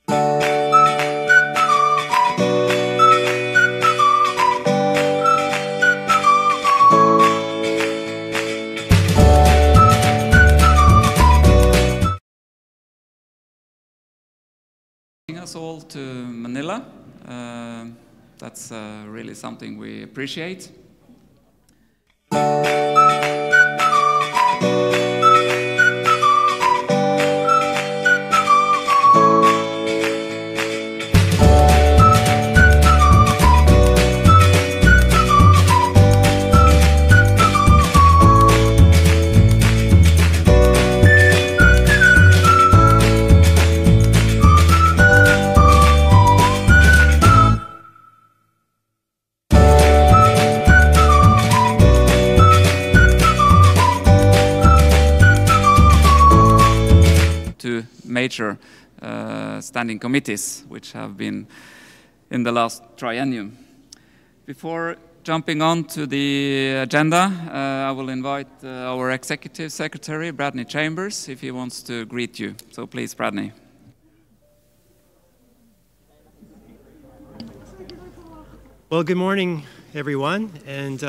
Us all to Manila. That's really something we appreciate. Major standing committees which have been in the last triennium. Before jumping on to the agenda, I will invite our Executive Secretary, Bradney Chambers, if he wants to greet you. So please, Bradney. Well, good morning, everyone, and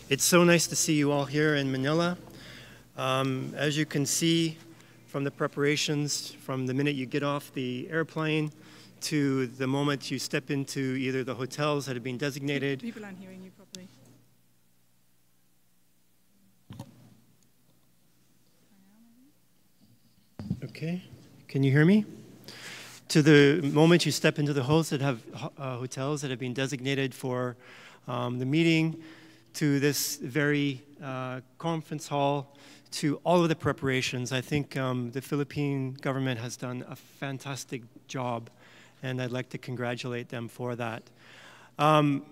it's so nice to see you all here in Manila. As you can see, from the preparations, from the minute you get off the airplane to the moment you step into either the hotels that have been designated. People aren't hearing you properly. Okay, can you hear me? To the moment you step into the hotels that have been designated for the meeting, to this very conference hall, to all of the preparations. I think the Philippine government has done a fantastic job, and I'd like to congratulate them for that. I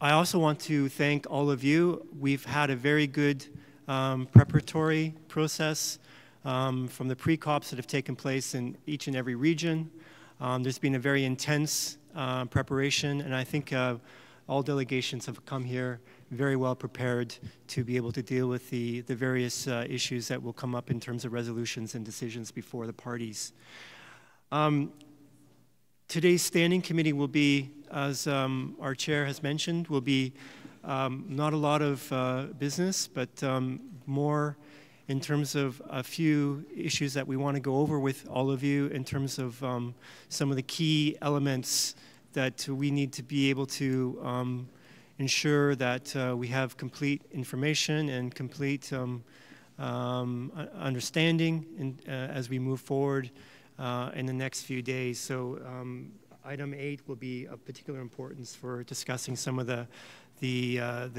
also want to thank all of you. We've had a very good preparatory process from the pre-COPs that have taken place in each and every region. There's been a very intense preparation, and I think all delegations have come here very well prepared to be able to deal with the various issues that will come up in terms of resolutions and decisions before the parties. Today's standing committee will be, as our chair has mentioned, will be not a lot of business, but more in terms of a few issues that we want to go over with all of you in terms of some of the key elements that we need to be able to ensure that we have complete information and complete understanding as we move forward in the next few days. So item 8 will be of particular importance for discussing some of the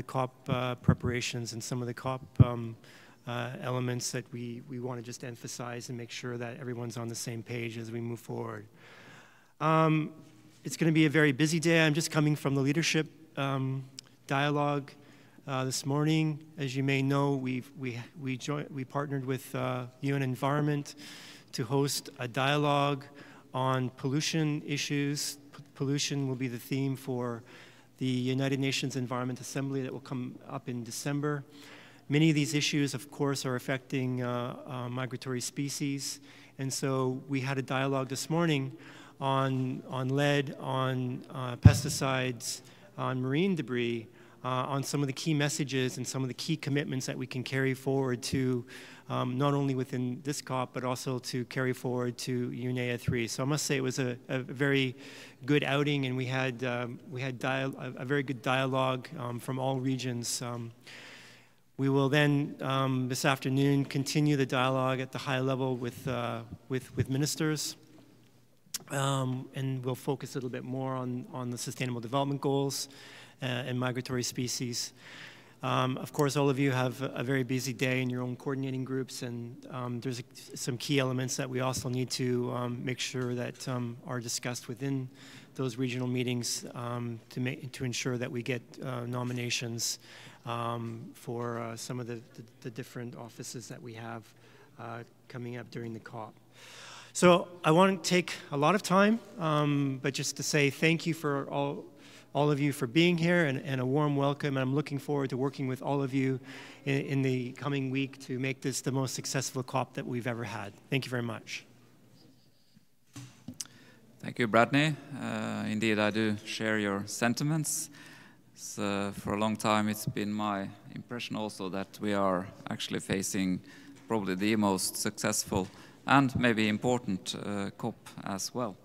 COP preparations and some of the COP elements that we want to just emphasize and make sure that everyone's on the same page as we move forward. It's going to be a very busy day. I'm just coming from the leadership dialogue this morning. As you may know, we partnered with UN Environment to host a dialogue on pollution issues. Pollution will be the theme for the United Nations Environment Assembly that will come up in December. Many of these issues, of course, are affecting migratory species, and so we had a dialogue this morning on lead, on pesticides, on marine debris, on some of the key messages and some of the key commitments that we can carry forward to not only within this COP, but also to carry forward to UNEA 3. So I must say it was a very good outing, and we had a very good dialogue from all regions. We will then, this afternoon, continue the dialogue at the high level with ministers, and we'll focus a little bit more on the Sustainable Development Goals and migratory species. Of course, all of you have a very busy day in your own coordinating groups, and there's some key elements that we also need to make sure that are discussed within those regional meetings to ensure that we get nominations for some of the different offices that we have coming up during the COP. So I want to take a lot of time, but just to say thank you for all of you for being here, and a warm welcome. I'm looking forward to working with all of you in the coming week to make this the most successful COP that we've ever had. Thank you very much. Thank you, Bradney. Indeed, I do share your sentiments. For a long time, it's been my impression also that we are actually facing probably the most successful and maybe important COP as well.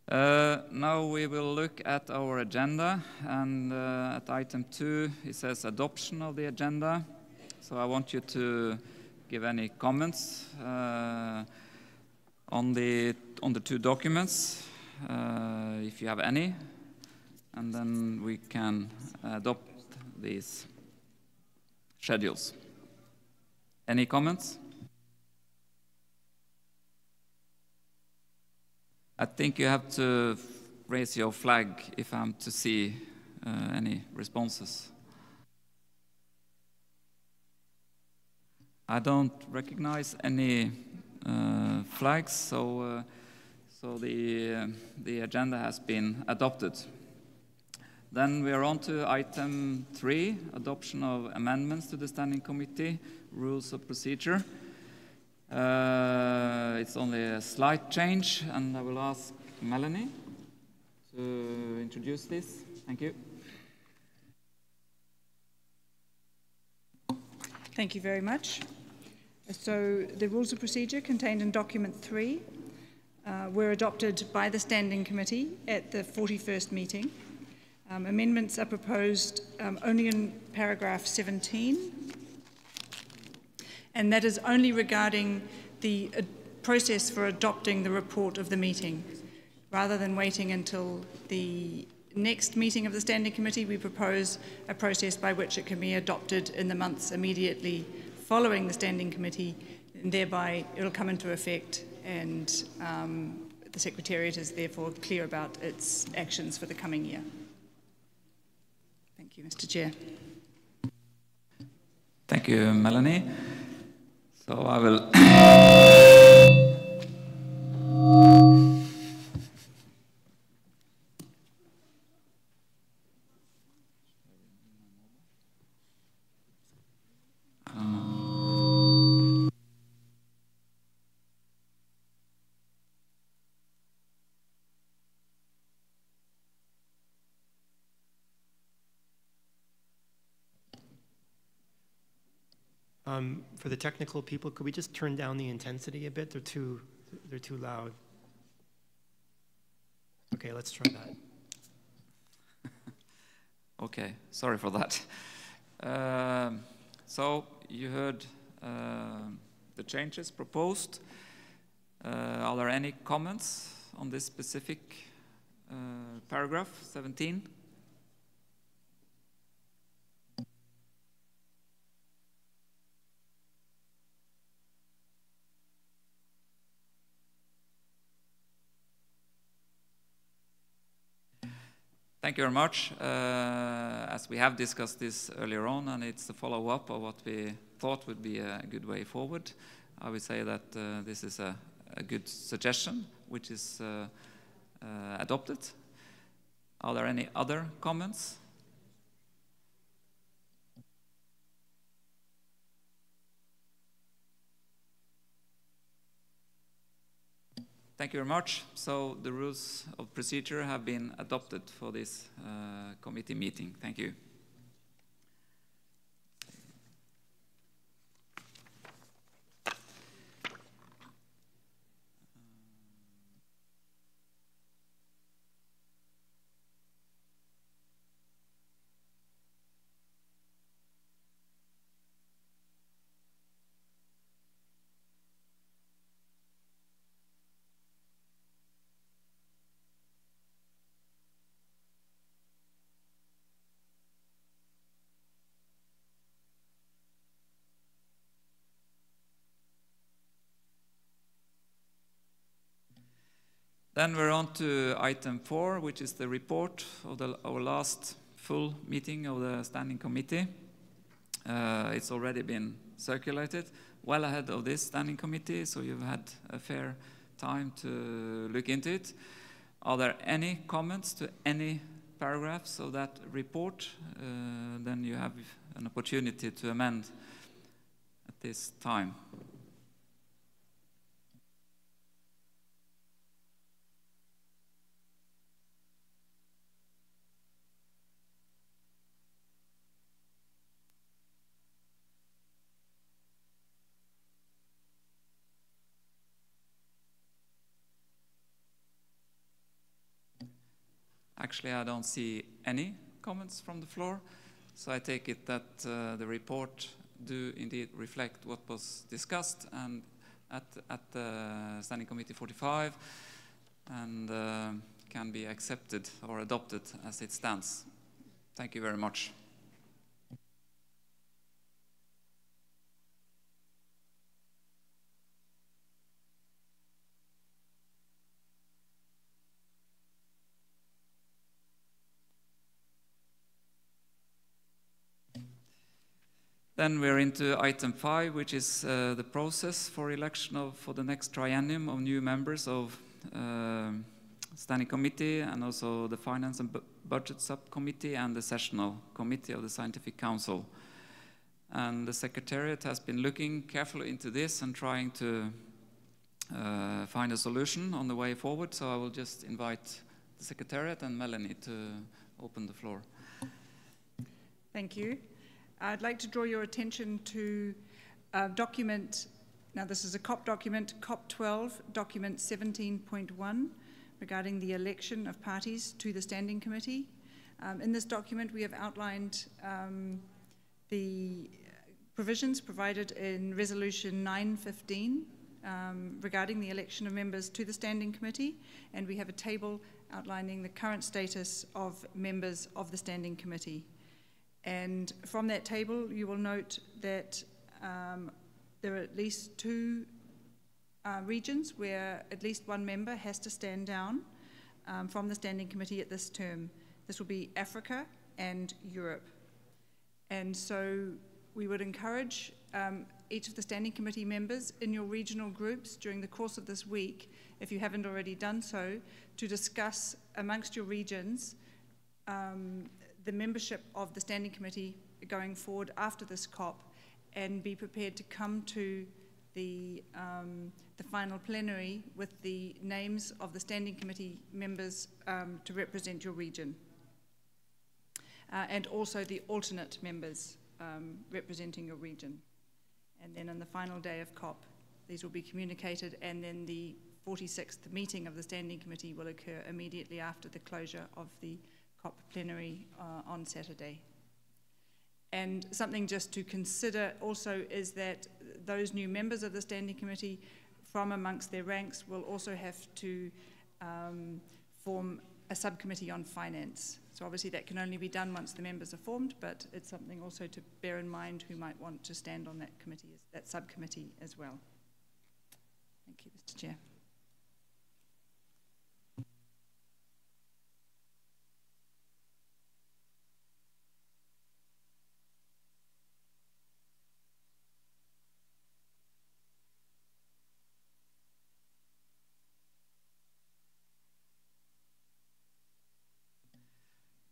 Now we will look at our agenda, and at item 2 it says adoption of the agenda. So I want you to give any comments on the 2 documents, if you have any, and then we can adopt these schedules. Any comments? I think you have to raise your flag if I'm to see any responses. I don't recognize any flags, so the agenda has been adopted. Then we are on to item 3, adoption of amendments to the Standing Committee Rules of Procedure. It's only a slight change, and I will ask Melanie to introduce this. Thank you. Thank you very much. So the Rules of Procedure contained in document 3 were adopted by the Standing Committee at the 41st meeting. Amendments are proposed only in paragraph 17, and that is only regarding the process for adopting the report of the meeting. Rather than waiting until the next meeting of the Standing Committee, we propose a process by which it can be adopted in the months immediately following the Standing Committee, and thereby it will come into effect, and the Secretariat is therefore clear about its actions for the coming year. Thank you, Mr. Chair. Thank you, Melanie. So I will for the technical people, could we just turn down the intensity a bit? They're too loud. Okay, let's try that. Okay, sorry for that. So you heard the changes proposed. Are there any comments on this specific paragraph 17? Thank you very much. As we have discussed this earlier on, and it's a follow-up of what we thought would be a good way forward, I would say that this is a good suggestion, which is adopted. Are there any other comments? Thank you very much. So the rules of procedure have been adopted for this committee meeting. Thank you. Then we're on to item 4, which is the report of our last full meeting of the Standing Committee. It's already been circulated well ahead of this Standing Committee, so you've had a fair time to look into it. Are there any comments to any paragraphs of that report? Then you have an opportunity to amend at this time. Actually, I don't see any comments from the floor, so I take it that the report do indeed reflect what was discussed and at the Standing Committee 45 and can be accepted or adopted as it stands. Thank you very much. Then we're into item 5, which is the process for election for the next triennium of new members of Standing Committee and also the Finance and Budget Subcommittee and the Sessional Committee of the Scientific Council. And the Secretariat has been looking carefully into this and trying to find a solution on the way forward. So I will just invite the Secretariat and Melanie to open the floor. Thank you. I'd like to draw your attention to a document, now this is a COP document, COP12, document 17.1, regarding the election of parties to the Standing Committee. In this document we have outlined the provisions provided in Resolution 915 regarding the election of members to the Standing Committee, and we have a table outlining the current status of members of the Standing Committee. And from that table, you will note that there are at least 2 regions where at least 1 member has to stand down from the Standing Committee at this term. This will be Africa and Europe. And so we would encourage each of the Standing Committee members in your regional groups during the course of this week, if you haven't already done so, to discuss amongst your regions the membership of the Standing Committee going forward after this COP, and be prepared to come to the final plenary with the names of the Standing Committee members to represent your region, and also the alternate members representing your region. And then on the final day of COP, these will be communicated, and then the 46th meeting of the Standing Committee will occur immediately after the closure of the COP plenary on Saturday. And something just to consider also is that those new members of the Standing Committee from amongst their ranks will also have to form a subcommittee on finance. So obviously that can only be done once the members are formed, but it's something also to bear in mind who might want to stand on that committee, that subcommittee as well. Thank you, Mr. Chair.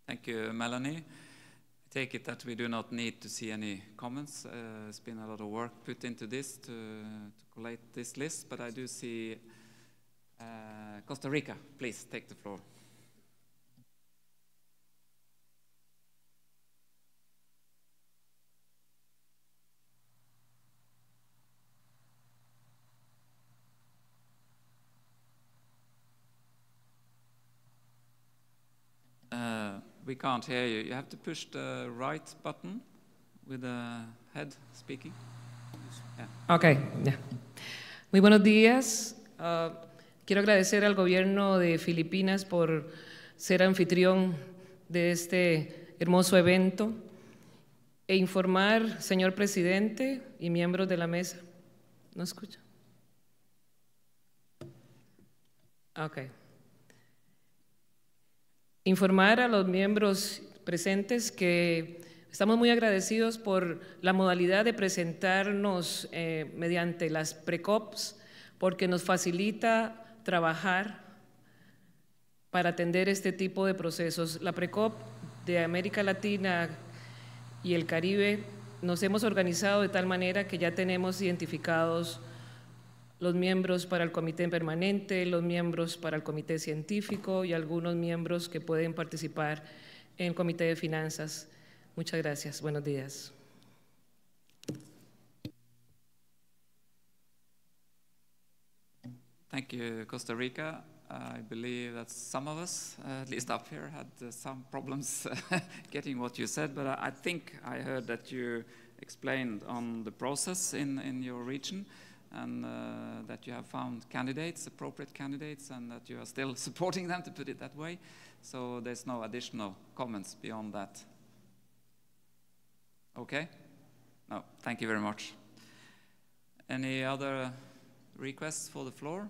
Thank you, Melanie. I take it that we do not need to see any comments. There's been a lot of work put into this to collate this list, but I do see Costa Rica. Please take the floor. We can't hear you. You have to push the right button with the head speaking. Yeah. Ok, ya. Muy buenos días. Quiero agradecer al gobierno de Filipinas por ser anfitrión de este hermoso evento e informar, señor presidente y miembros de la mesa. ¿No escucha? Ok. Informar a los miembros presentes que estamos muy agradecidos por la modalidad de presentarnos mediante las pre-COPs, porque nos facilita trabajar para atender este tipo de procesos. La pre-COP de América Latina y el Caribe nos hemos organizado de tal manera que ya tenemos identificados los miembros para el comité permanente, los miembros para el comité científico y algunos miembros que pueden participar en el comité de finanzas. Muchas gracias. Buenos días. Thank you, Costa Rica. I believe that some of us, at least up here, had some problems getting what you said, but I think I heard that you explained on the process in your region, and that you have found candidates, appropriate candidates, and that you are still supporting them, to put it that way. So there's no additional comments beyond that. Okay? No, thank you very much. Any other requests for the floor?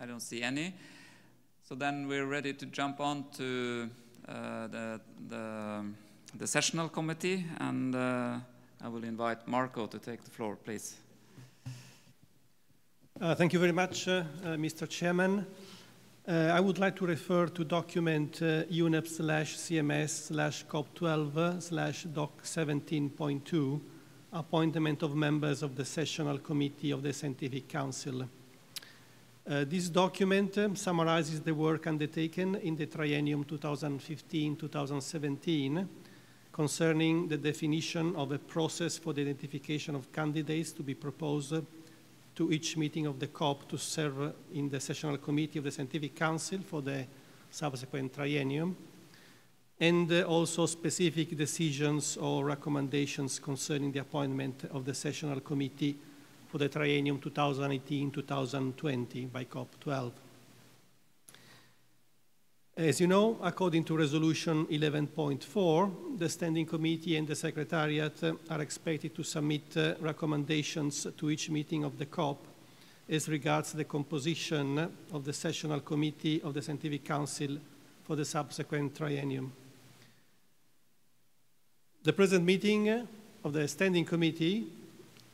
I don't see any. So then we're ready to jump on to the sessional committee, and I will invite Marco to take the floor, please. Thank you very much, Mr. Chairman. I would like to refer to document UNEP/CMS/COP12/doc17.2, appointment of members of the Sessional Committee of the Scientific Council. This document summarizes the work undertaken in the triennium 2015-2017 concerning the definition of a process for the identification of candidates to be proposed to each meeting of the COP to serve in the Sessional Committee of the Scientific Council for the subsequent triennium, and also specific decisions or recommendations concerning the appointment of the Sessional Committee for the triennium 2018-2020 by COP12. As you know, according to Resolution 11.4, the Standing Committee and the Secretariat are expected to submit recommendations to each meeting of the COP as regards the composition of the Sessional Committee of the Scientific Council for the subsequent triennium. The present meeting of the Standing Committee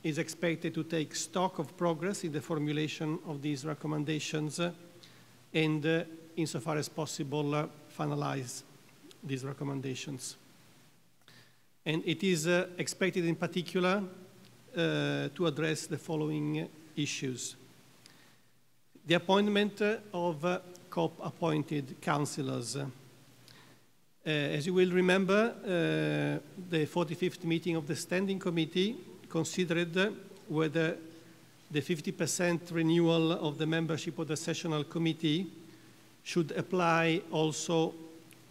is expected to take stock of progress in the formulation of these recommendations and insofar as possible, finalize these recommendations. And it is expected in particular to address the following issues. The appointment of COP-appointed councillors. As you will remember, the 45th meeting of the Standing Committee considered whether the 50% renewal of the membership of the Sessional Committee should apply also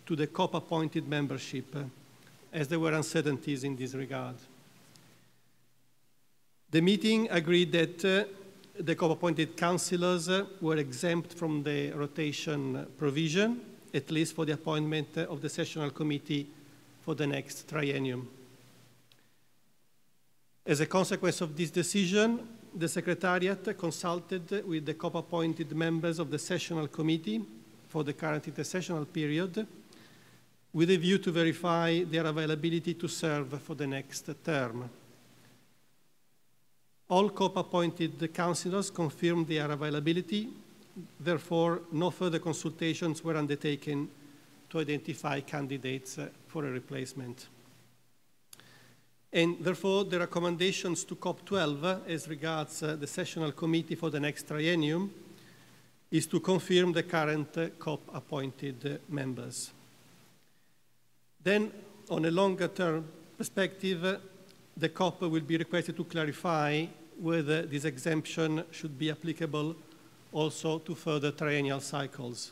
to the COP-appointed membership, as there were uncertainties in this regard. The meeting agreed that the COP-appointed councillors were exempt from the rotation provision, at least for the appointment of the Sessional Committee for the next triennium. As a consequence of this decision, the Secretariat consulted with the COP-appointed members of the Sessional Committee for the current intersessional period, with a view to verify their availability to serve for the next term. All COP-appointed councillors confirmed their availability, therefore no further consultations were undertaken to identify candidates for a replacement. And therefore the recommendations to COP12 as regards the Sessional Committee for the next triennium is to confirm the current COP-appointed members. Then, on a longer-term perspective, the COP will be requested to clarify whether this exemption should be applicable also to further triennial cycles,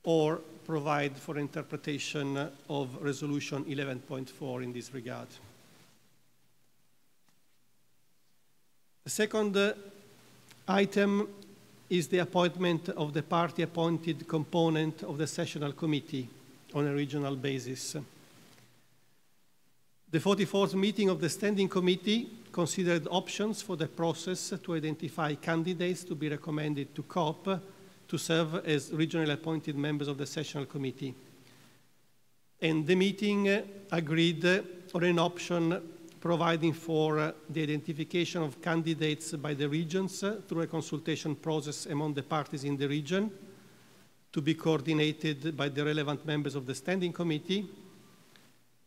or provide for interpretation of Resolution 11.4 in this regard. The second item is the appointment of the party-appointed component of the Sessional Committee on a regional basis. The 44th meeting of the Standing Committee considered options for the process to identify candidates to be recommended to COP to serve as regionally appointed members of the Sessional Committee. And the meeting agreed on an option providing for the identification of candidates by the regions through a consultation process among the parties in the region, to be coordinated by the relevant members of the Standing Committee,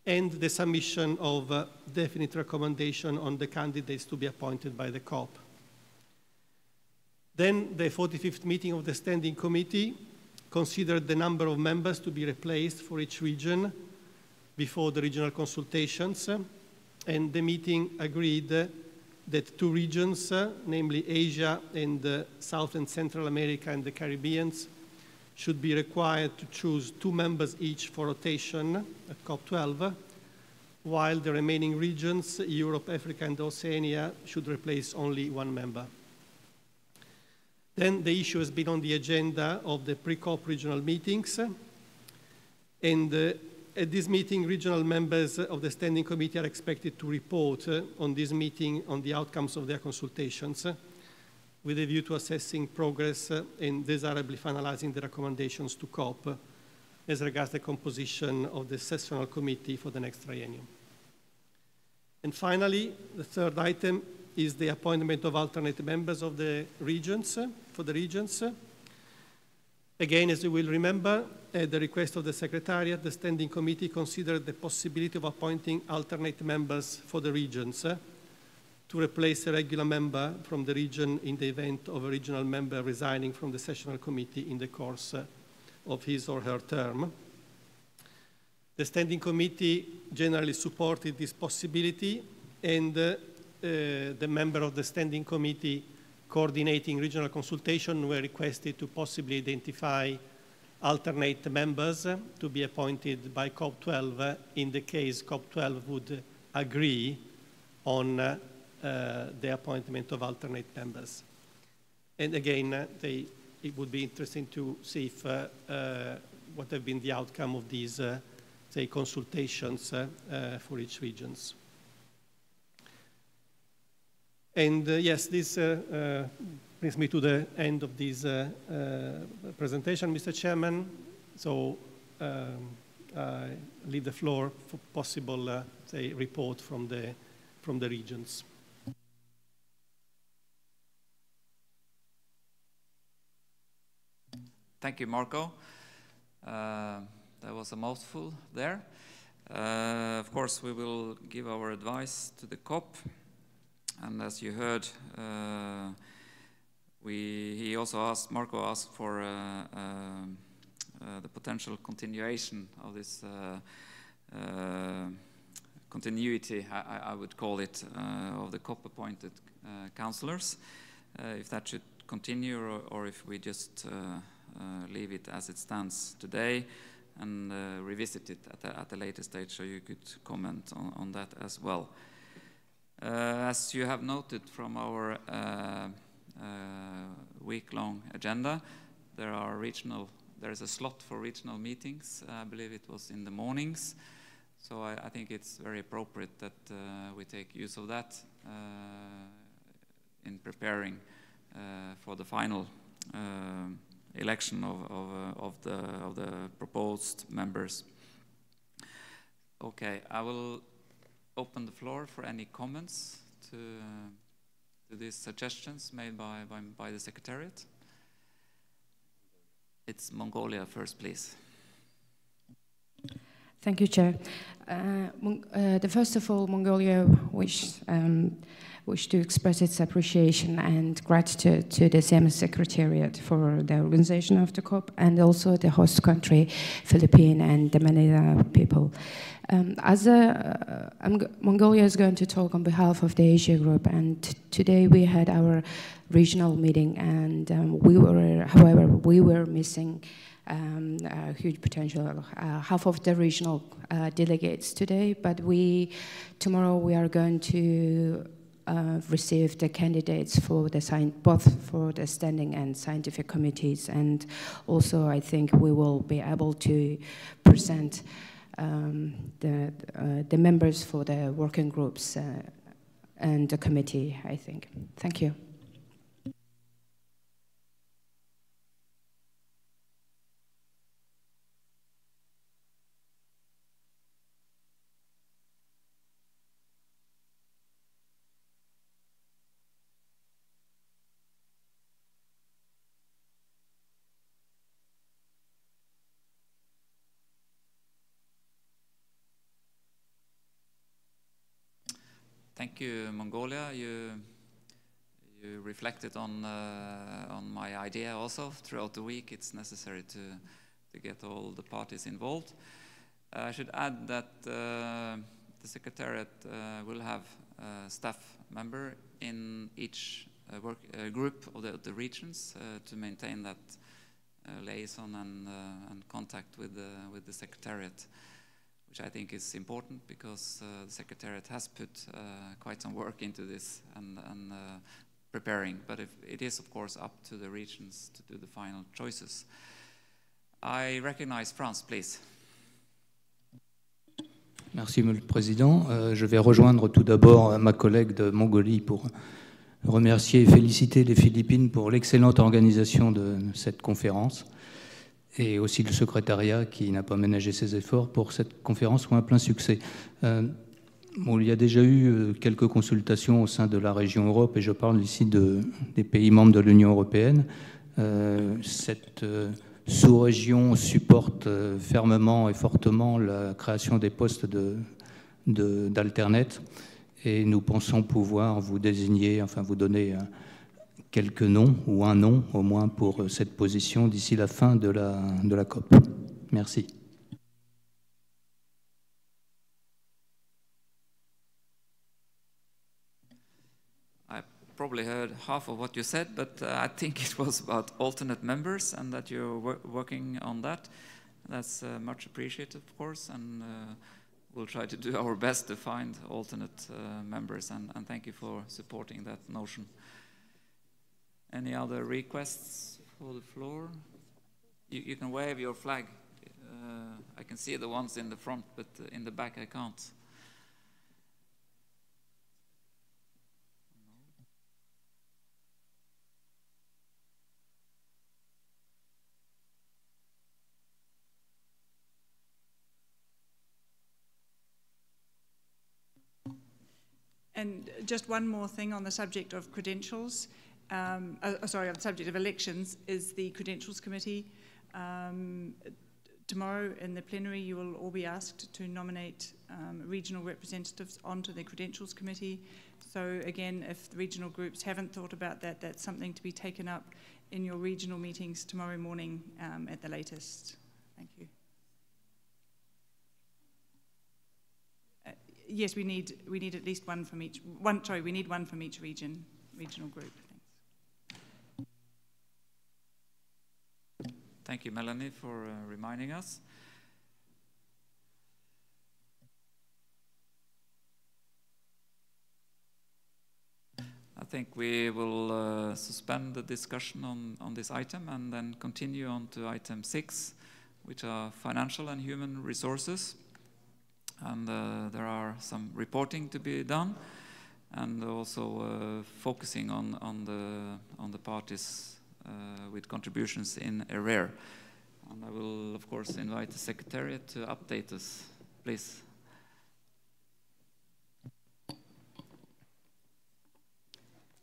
and the submission of definite recommendation on the candidates to be appointed by the COP. Then the 45th meeting of the Standing Committee considered the number of members to be replaced for each region before the regional consultations, and the meeting agreed that 2 regions, namely Asia and South and Central America and the Caribbean, should be required to choose 2 members each for rotation at COP12, while the remaining regions, Europe, Africa, and Oceania, should replace only 1 member. Then the issue has been on the agenda of the pre-COP regional meetings, and at this meeting, regional members of the Standing Committee are expected to report on this meeting on the outcomes of their consultations, with a view to assessing progress and desirably finalizing the recommendations to COP as regards the composition of the sessional committee for the next triennium. And finally, the third item is the appointment of alternate members of the regions, for the regions. Again, as you will remember, at the request of the Secretariat, the Standing Committee considered the possibility of appointing alternate members for the regions to replace a regular member from the region in the event of a regional member resigning from the sessional committee in the course of his or her term. The Standing Committee generally supported this possibility, and the member of the Standing Committee coordinating regional consultation were requested to possibly identify alternate members to be appointed by COP12 in the case COP12 would agree on the appointment of alternate members. And again, it would be interesting to see if what have been the outcome of these say consultations for each regions. And yes, this brings me to the end of this presentation, Mr. Chairman. So I leave the floor for possible, say, report from the regions. Thank you, Marco. That was a mouthful there. Of course, we will give our advice to the COP. And as you heard, he also asked, Marco asked for the potential continuation of this continuity, I would call it, of the COP-appointed councillors, if that should continue or if we just leave it as it stands today and revisit it at a later stage, so you could comment on that as well. As you have noted from our week-long agenda, there is a slot for regional meetings. I believe it was in the mornings. So I think it's very appropriate that we take use of that in preparing for the final election of the proposed members. Okay, I will open the floor for any comments to these suggestions made by the Secretariat. It's Mongolia first, please. Thank you, Chair. First of all, Mongolia wish to express its appreciation and gratitude to the CMS Secretariat for the organization of the COP, and also the host country, Philippines, and the Manila people. Mongolia is going to talk on behalf of the Asia Group, and today we had our regional meeting, and however, we were missing a huge potential, half of the regional delegates today, but tomorrow we are going to receive the candidates for both for the standing and scientific committees, and also I think we will be able to present the members for the working groups and the committee, I think. Thank you. Thank you, Mongolia. You reflected on my idea also. Throughout the week, it's necessary to get all the parties involved. I should add that the Secretariat will have a staff member in each group of the regions to maintain that liaison and contact with the Secretariat, which I think is important because the Secretariat has put quite some work into this and preparing, but it is of course up to the regions to do the final choices. I recognize France, please. Merci, Monsieur le Président. Je vais rejoindre tout d'abord ma collègue de Mongolie pour remercier et féliciter les Philippines pour l'excellente organisation de cette conférence et aussi le secrétariat qui n'a pas ménagé ses efforts pour cette conférence soit un plein succès. Bon, il y a déjà eu quelques consultations au sein de la région Europe et je parle ici des pays membres de l'Union européenne. Cette sous-région supporte fermement et fortement la création des postes d'Alternet et nous pensons pouvoir vous désigner, enfin vous donner quelques noms ou un nom au moins pour cette position d'ici la fin de la COP. Merci. Probably heard half of what you said, but I think it was about alternate members and that you're working on that. That's much appreciated, of course, and we'll try to do our best to find alternate members, and thank you for supporting that notion. Any other requests for the floor? You can wave your flag. I can see the ones in the front, but in the back I can't. And just one more thing on the subject of credentials, on the subject of elections, is the Credentials Committee. Tomorrow in the plenary you will all be asked to nominate regional representatives onto the Credentials Committee. So again, if the regional groups haven't thought about that, that's something to be taken up in your regional meetings tomorrow morning at the latest. Thank you. Yes, we need at least one from each. We need one from each regional group. Thanks. Thank you, Melanie, for reminding us. I think we will suspend the discussion on this item and then continue on to item 6, which are financial and human resources. And there are some reporting to be done, and also focusing on the parties with contributions in arrear. And I will, of course, invite the Secretariat to update us, please.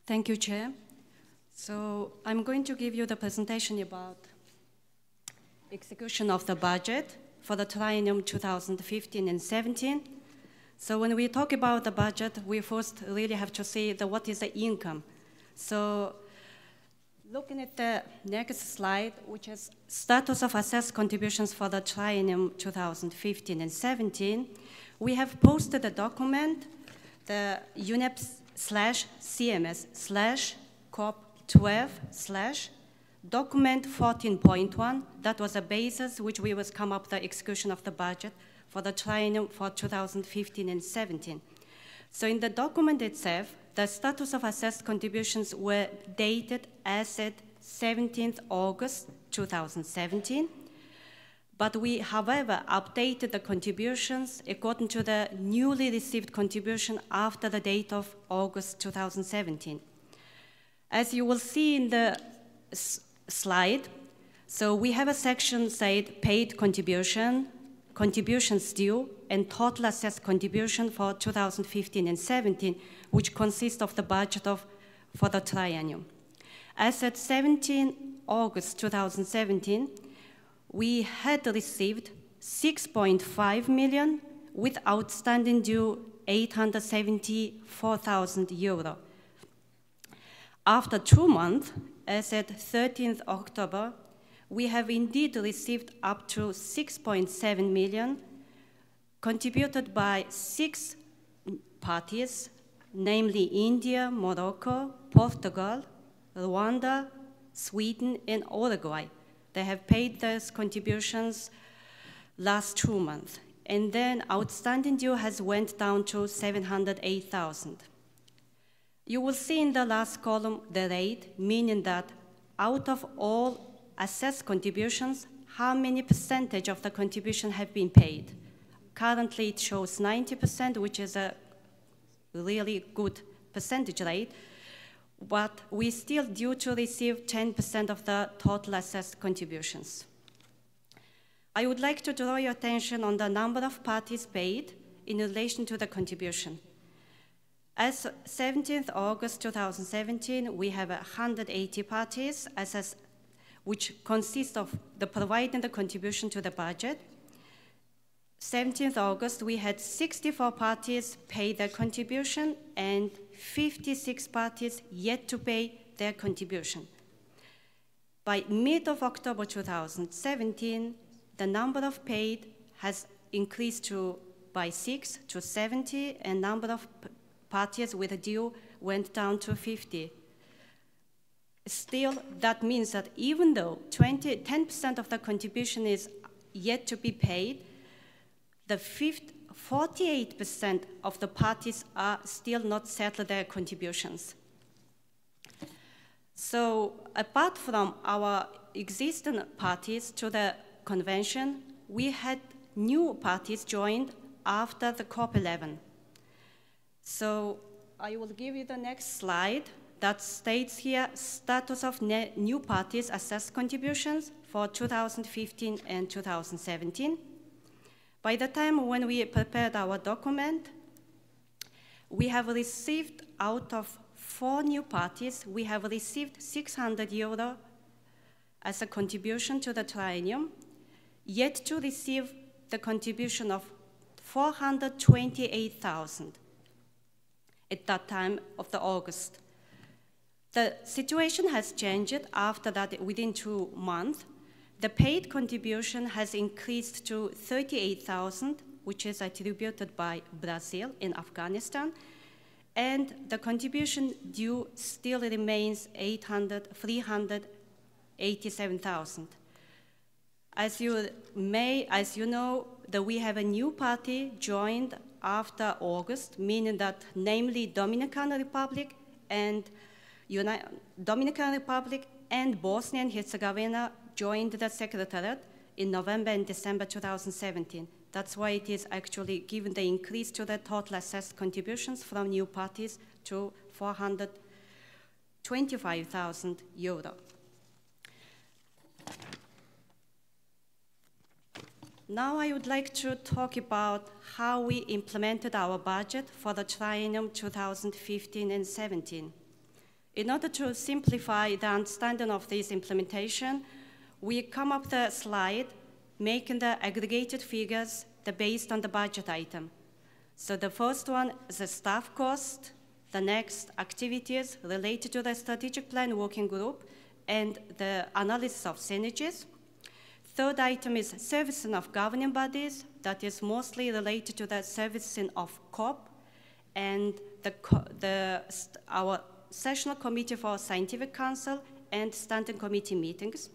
Thank you, Chair. So I'm going to give you the presentation about execution of the budget for the triennium 2015 and 17. So when we talk about the budget, we first really have to see what is the income. So looking at the next slide, which is status of assessed contributions for the triennium 2015 and 17, we have posted a document, the UNEP/CMS/COP12/ Document 14.1, that was a basis which we was come up the execution of the budget for the triennium for 2015 and 17. So in the document itself, the status of assessed contributions were dated as at 17th August 2017, but we, however, updated the contributions according to the newly received contribution after the date of August 2017. As you will see in the slide, so we have a section said paid contribution, contributions due, and total assessed contribution for 2015 and 17, which consists of the budget for the triennium. As at 17 August 2017, we had received 6.5 million with outstanding due 874,000 euro. After 2 months, as at 13th October, we have indeed received up to 6.7 million contributed by 6 parties, namely India, Morocco, Portugal, Rwanda, Sweden, and Uruguay. They have paid those contributions last 2 months. And then outstanding due has went down to 708,000. You will see in the last column the rate, meaning that out of all assessed contributions, how many percentage of the contribution have been paid. Currently it shows 90%, which is a really good percentage rate, but we still due to receive 10% of the total assessed contributions. I would like to draw your attention on the number of parties paid in relation to the contribution. As 17th August 2017, we have 180 parties, which consist of the providing the contribution to the budget. 17th August, we had 64 parties pay their contribution and 56 parties yet to pay their contribution. By mid of October 2017, the number of paid has increased by 6 to 70, and number of parties with a due went down to 50. Still, that means that even though 10% of the contribution is yet to be paid, the 48% of the parties are still not settled their contributions. So apart from our existing parties to the convention, we had new parties joined after the COP11. So I will give you the next slide that states here status of new parties assessed contributions for 2015 and 2017. By the time when we prepared our document, we have received out of 4 new parties, we have received €600 as a contribution to the triennium, yet to receive the contribution of 428,000 at that time of the August. The situation has changed after that within 2 months. The paid contribution has increased to 38,000, which is attributed by Brazil in Afghanistan, and the contribution due still remains 387,000. As you know, that we have a new party joined after August, meaning that namely Dominican Republic and Bosnia and Herzegovina joined the Secretariat in November and December 2017. That's why it is actually given the increase to the total assessed contributions from new parties to €425,000. Now I would like to talk about how we implemented our budget for the triennium 2015 and 17. In order to simplify the understanding of this implementation, we come up the slide making the aggregated figures based on the budget item. So the first one is the staff cost, the next activities related to the strategic plan working group and the analysis of synergies. Third item is servicing of governing bodies, that is mostly related to the servicing of COP and our Sessional Committee for Scientific Council and Standing Committee meetings.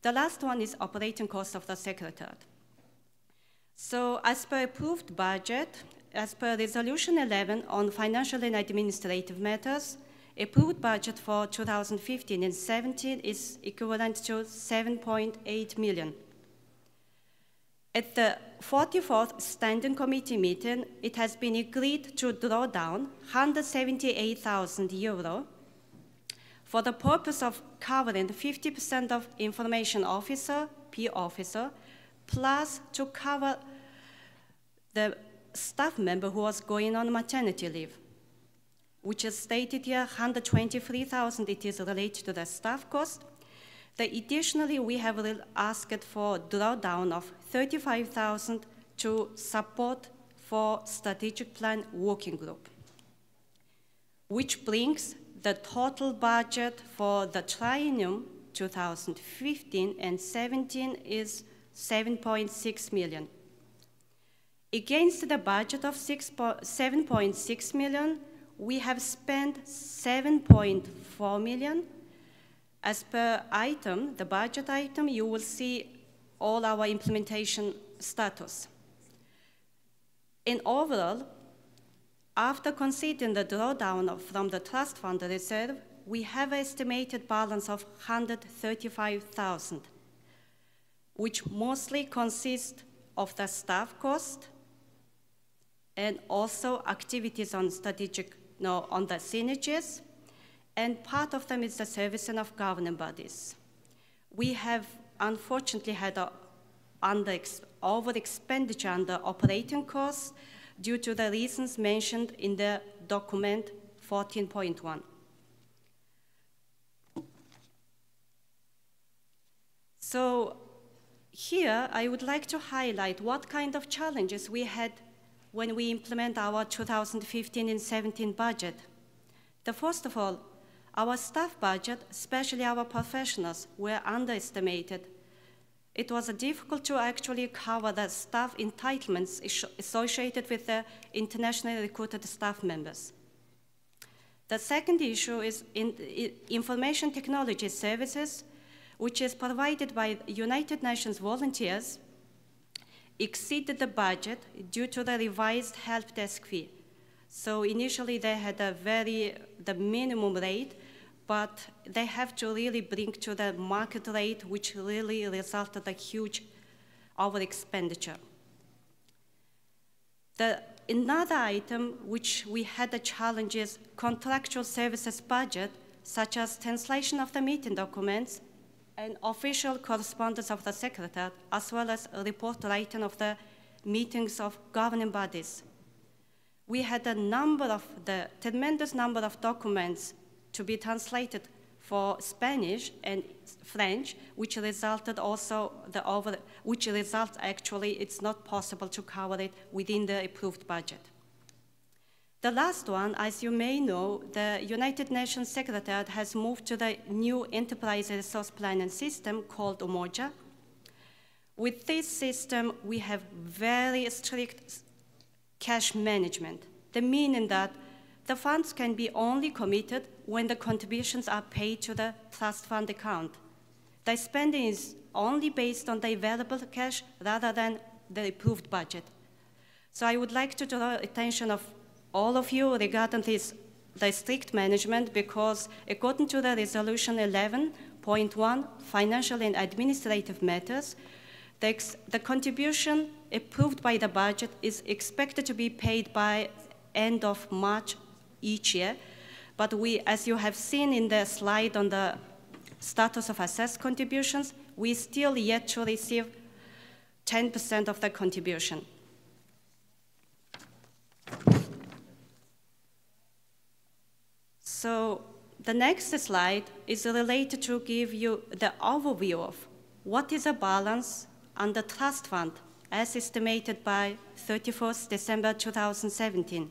The last one is operating cost of the Secretariat. So as per approved budget, as per Resolution 11 on financial and administrative matters, approved budget for 2015 and 17 is equivalent to 7.8 million. At the 44th Standing Committee meeting, it has been agreed to draw down €178,000 for the purpose of covering 50% of information officer, P officer, plus to cover the staff member who was going on maternity leave, which is stated here, 123,000, it is related to the staff cost. Additionally, we have asked for drawdown of 35,000 to support for strategic plan working group, which brings the total budget for the triennium 2015 and 17 is 7.6 million. Against the budget of 7.6 million, we have spent 7.4 million. As per item, the budget item, you will see all our implementation status. In overall, after considering the drawdown from the trust fund reserve, we have an estimated balance of 135,000, which mostly consists of the staff cost and also activities on on the synergies, and part of them is the servicing of governing bodies. We have unfortunately had over expenditure under operating costs due to the reasons mentioned in the document 14.1. So here I would like to highlight what kind of challenges we had when we implement our 2015 and 17 budget. First of all, our staff budget, especially our professionals, were underestimated. It was difficult to actually cover the staff entitlements associated with the internationally recruited staff members. The second issue is information technology services, which is provided by United Nations volunteers, exceeded the budget due to the revised help desk fee. So initially they had the minimum rate, but they have to really bring to the market rate, which really resulted in a huge over expenditure. Another item which we had the challenge is contractual services budget, such as translation of the meeting documents and official correspondence of the Secretariat, as well as a report writing of the meetings of governing bodies. We had the tremendous number of documents to be translated for Spanish and French, which resulted also actually it's not possible to cover it within the approved budget. The last one, as you may know, the United Nations Secretariat has moved to the new enterprise resource planning system called Umoja. With this system, we have very strict cash management, the meaning that the funds can be only committed when the contributions are paid to the trust fund account. The spending is only based on the available cash rather than the approved budget. So I would like to draw attention of all of you regarding the strict management, because according to the resolution 11.1, financial and administrative matters, the contribution approved by the budget is expected to be paid by end of March each year. But as you have seen in the slide on the status of assessed contributions, we still yet to receive 10% of the contribution. So the next slide is related to give you the overview of what is a balance on the trust fund as estimated by 31st December 2017.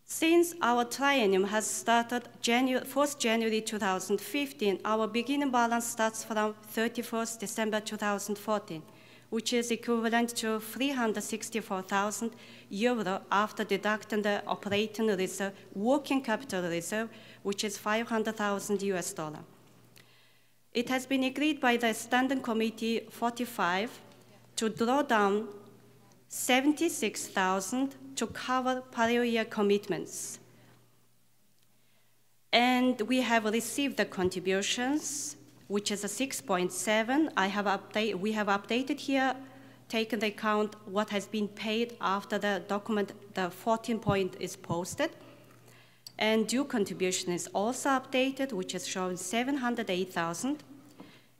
Since our triennium has started 1st January 2015, our beginning balance starts from 31st December 2014, which is equivalent to 364,000 euro after deducting the operating reserve, working capital reserve, which is 500,000 US dollar. It has been agreed by the Standing Committee 45 to draw down 76,000 to cover prior year commitments. And we have received the contributions, which is a 6.7. We have updated here, taken into account what has been paid after the document, the 14 point is posted. And due contribution is also updated, which is showing 708,000.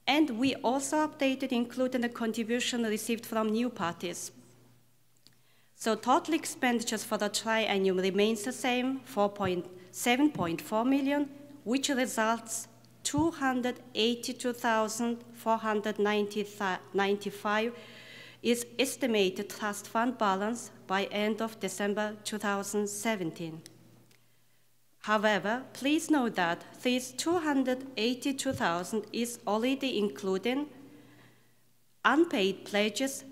And we also updated, including the contribution received from new parties. So total expenditures for the triennium remains the same, 7.4 million, which results 282,495 is estimated trust fund balance by end of December 2017. However, please note that this 282,000 is already including unpaid pledges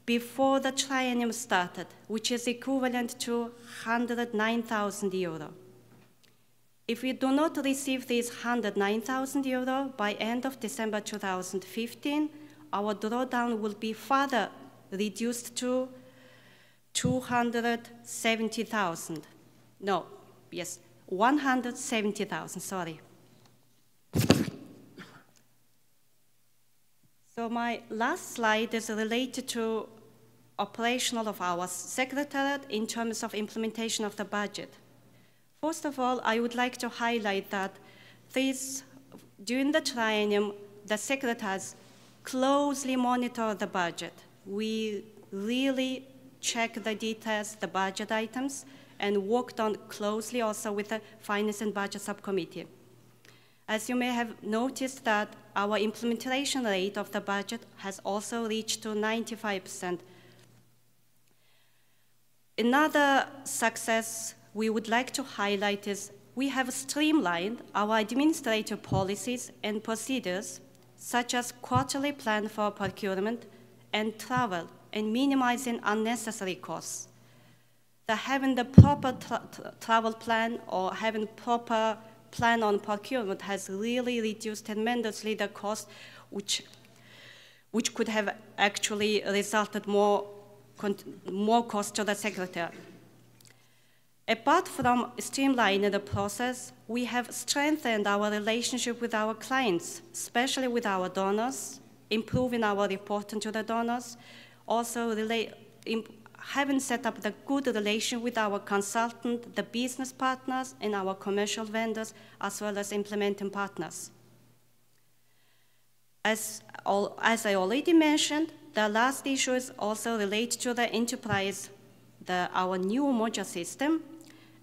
before the triennium started, which is equivalent to 109,000 euro. If we do not receive these 109,000 euro by end of December 2015, our drawdown will be further reduced to 270,000. No, yes, 170,000, sorry. So my last slide is related to operational of our secretariat in terms of implementation of the budget. First of all, I would like to highlight that during the triennium, the secretariats closely monitor the budget. We really check the details, the budget items, and worked on closely also with the Finance and Budget Subcommittee. As you may have noticed that our implementation rate of the budget has also reached to 95%. Another success we would like to highlight is we have streamlined our administrative policies and procedures, such as quarterly plan for procurement and travel, and minimizing unnecessary costs. Having the proper travel plan or having proper plan on procurement has really reduced tremendously the cost, which could have actually resulted more cost to the secretary. Apart from streamlining the process, we have strengthened our relationship with our clients, especially with our donors, improving our reporting to the donors, also having set up the good relation with our consultant, the business partners, and our commercial vendors, as well as implementing partners. As I already mentioned, the last issue is also related to the enterprise, our new module system.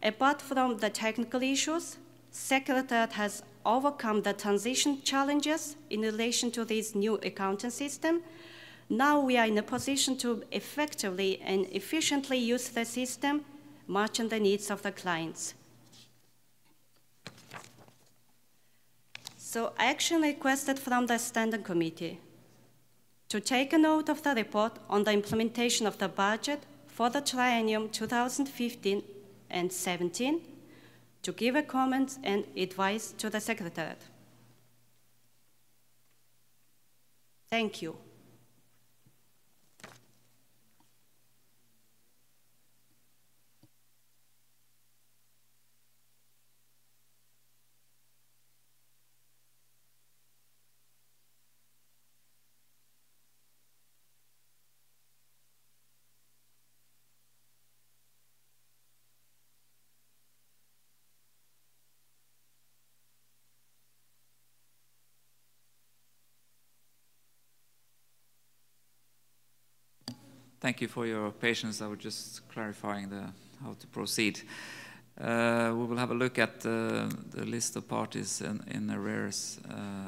Apart from the technical issues, Secretariat has overcome the transition challenges in relation to this new accounting system. Now we are in a position to effectively and efficiently use the system, matching the needs of the clients. So action requested from the Standing Committee to take a note of the report on the implementation of the budget for the triennium 2015 and 17, to give a comment and advice to the Secretariat. Thank you. Thank you for your patience. I was just clarifying how to proceed. We will have a look at the list of parties in arrears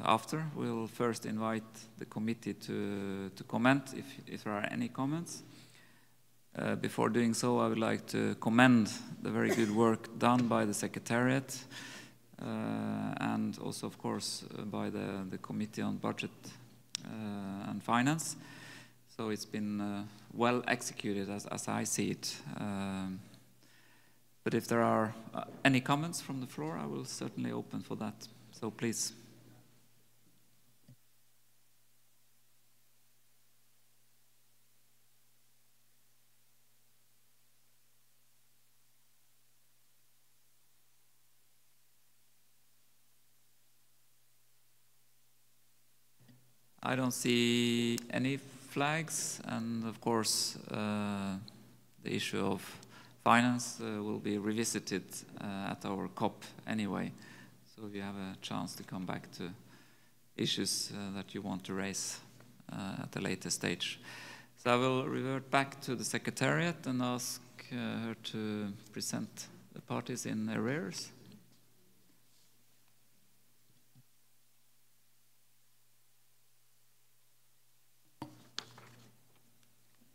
after. We'll first invite the committee to comment if there are any comments. Before doing so, I would like to commend the very good work done by the Secretariat and also, of course, by the Committee on Budget and Finance. So it's been well executed as I see it. But if there are any comments from the floor, I will certainly open for that. So please. I don't see any flags, and of course the issue of finance will be revisited at our COP anyway, so you have a chance to come back to issues that you want to raise at a later stage. So I will revert back to the Secretariat and ask her to present the parties in arrears.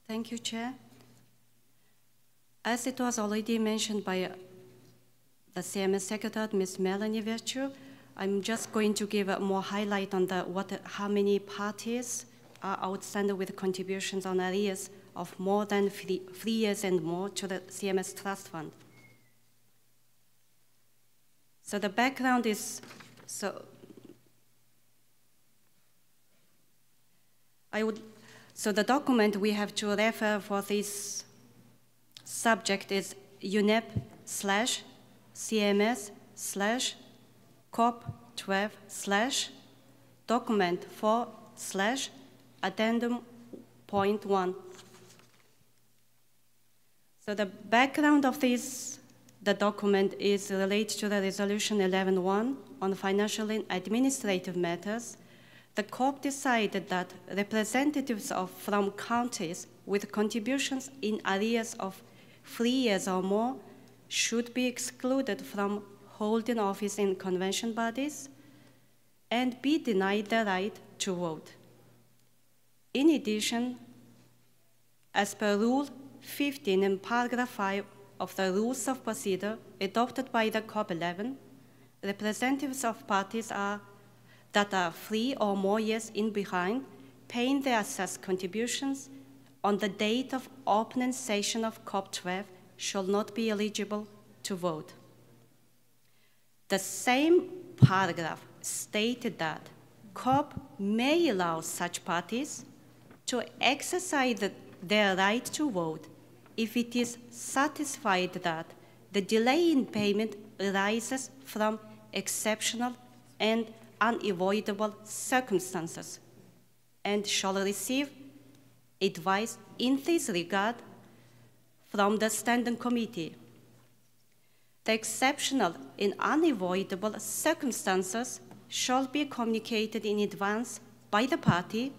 Thank you, Chair. As it was already mentioned by the CMS Secretary, Ms. Melanie Virtue, I'm just going to give a more highlight on how many parties are outstanding with contributions on arrears of more than 3 years and more to the CMS Trust Fund. So the background is, so the document we have to refer for this subject is UNEP/CMS/COP12/document4/addendum.1. So the background of the document is related to the Resolution 11.1 on financial and administrative matters. The COP decided that representatives from countries with contributions in arrears of 3 years or more should be excluded from holding office in convention bodies and be denied the right to vote. In addition, as per Rule 15 and Paragraph 5 of the Rules of Procedure adopted by the COP11, representatives of parties that are 3 or more years in behind paying their assessed contributions on the date of opening session of COP12 shall not be eligible to vote. The same paragraph stated that COP may allow such parties to exercise their right to vote if it is satisfied that the delay in payment arises from exceptional and unavoidable circumstances, and shall receive advice in this regard from the Standing Committee. The exceptional and unavoidable circumstances shall be communicated in advance by the party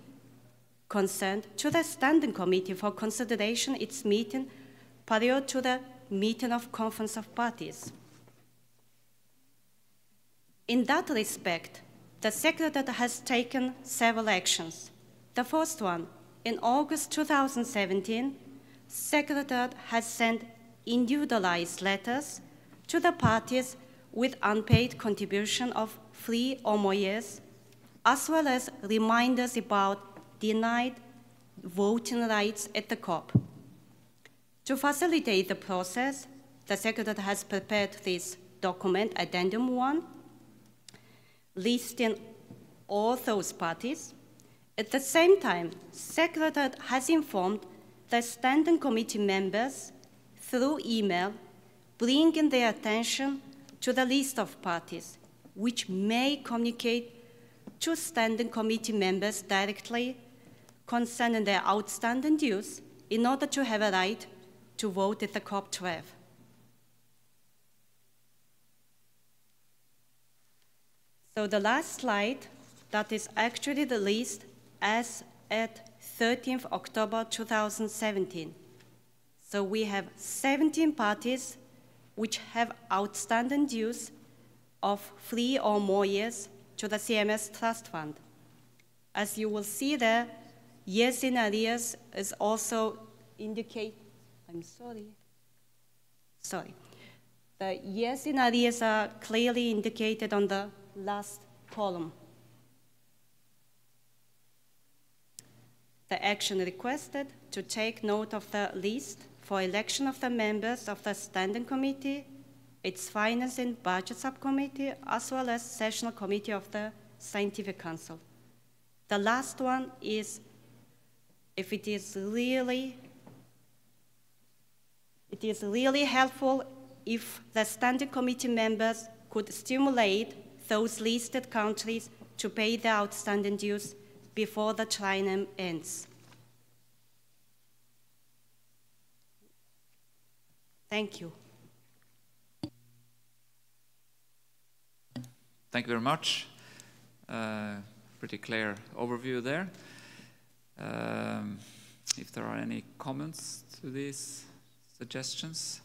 concerned to the Standing Committee for consideration its meeting prior to the meeting of Conference of Parties. In that respect, the Secretariat has taken several actions. The first one, in August 2017, Secretariat has sent individualized letters to the parties with unpaid contribution of 3 or more years, as well as reminders about denied voting rights at the COP. To facilitate the process, the Secretariat has prepared this document, Addendum 1, listing all those parties. At the same time, Secretariat has informed the Standing Committee members through email, bringing their attention to the list of parties, which may communicate to Standing Committee members directly concerning their outstanding dues in order to have a right to vote at the COP12. So the last slide, that is actually the list as at 13th October 2017. So we have 17 parties which have outstanding dues of 3 or more years to the CMS Trust Fund. As you will see there, years in arrears is also indicate, The years in arrears are clearly indicated on the last column. The action requested to take note of the list for election of the members of the Standing Committee, its Finance and Budget Subcommittee, as well as Sessional Committee of the Scientific Council. The last one is, if it is really helpful if the Standing Committee members could stimulate those listed countries to pay their outstanding dues before the triennium ends. Thank you. Thank you very much. Pretty clear overview there. If there are any comments to these suggestions,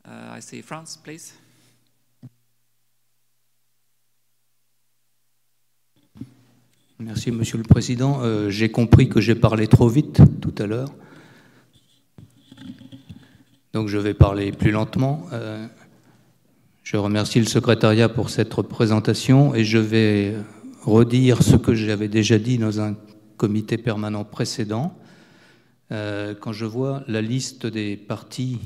I see Franz, please. Merci, Monsieur le Président. J'ai compris que j'ai parlé trop vite tout à l'heure. Donc je vais parler plus lentement. Je remercie le secrétariat pour cette présentation et je vais redire ce que j'avais déjà dit dans un comité permanent précédent. Quand je vois la liste des parties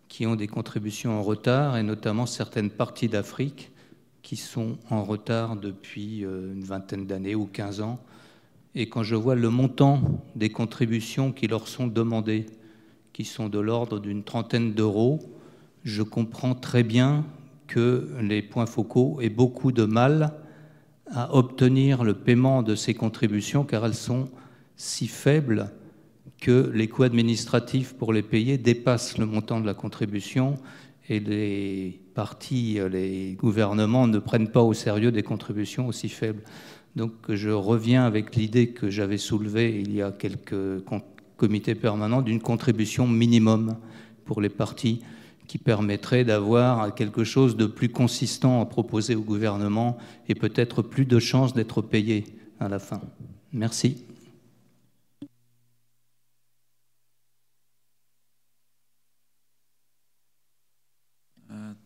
qui ont des contributions en retard, et notamment certaines parties d'Afrique qui sont en retard depuis une vingtaine d'années ou 15 ans, et quand je vois le montant des contributions qui leur sont demandées, qui sont de l'ordre d'une trentaine d'euros, je comprends très bien que les points focaux aient beaucoup de mal à obtenir le paiement de ces contributions, car elles sont si faibles que les coûts administratifs pour les payer dépassent le montant de la contribution, et les partis, les gouvernements ne prennent pas au sérieux des contributions aussi faibles. Donc je reviens avec l'idée que j'avais soulevée il y a quelques comités permanents d'une contribution minimum pour les partis qui permettrait d'avoir quelque chose de plus consistant à proposer au gouvernement et peut-être plus de chances d'être payé à la fin. Merci.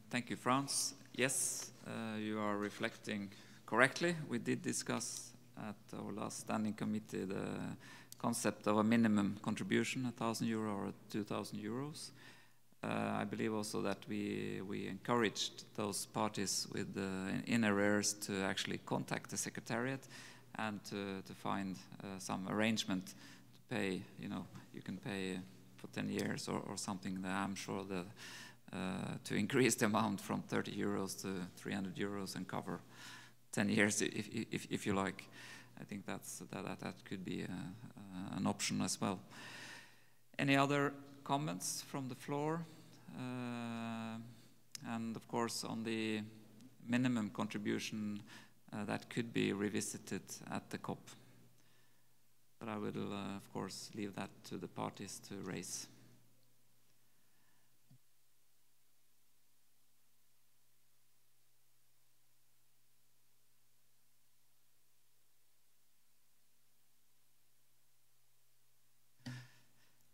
Thank you, Franz. Yes, you are reflecting correctly. We did discuss at our last standing committee the concept of a minimum contribution, €1,000 or €2,000. I believe also that we encouraged those parties with in arrears to actually contact the Secretariat and to find some arrangement to pay. You can pay for 10 years or something. That I'm sure that to increase the amount from €30 to €300 and cover 10 years if you like. I think that could be an option as well. Any other comments from the floor? And of course on the minimum contribution that could be revisited at the COP. But I will of course leave that to the parties to raise.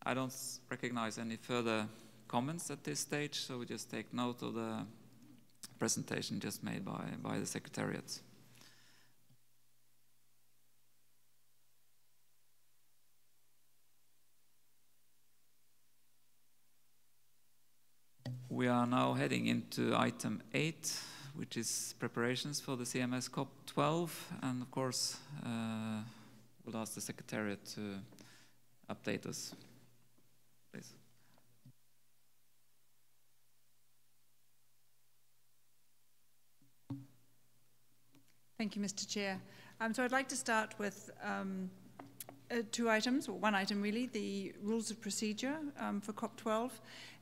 I don't recognize any further comments at this stage, so we just take note of the presentation just made by the Secretariat. We are now heading into item 8, which is preparations for the CMS COP12, and of course we'll ask the Secretariat to update us. Please. Thank you, Mr. Chair. So I'd like to start with two items, or one item really, the rules of procedure for COP12,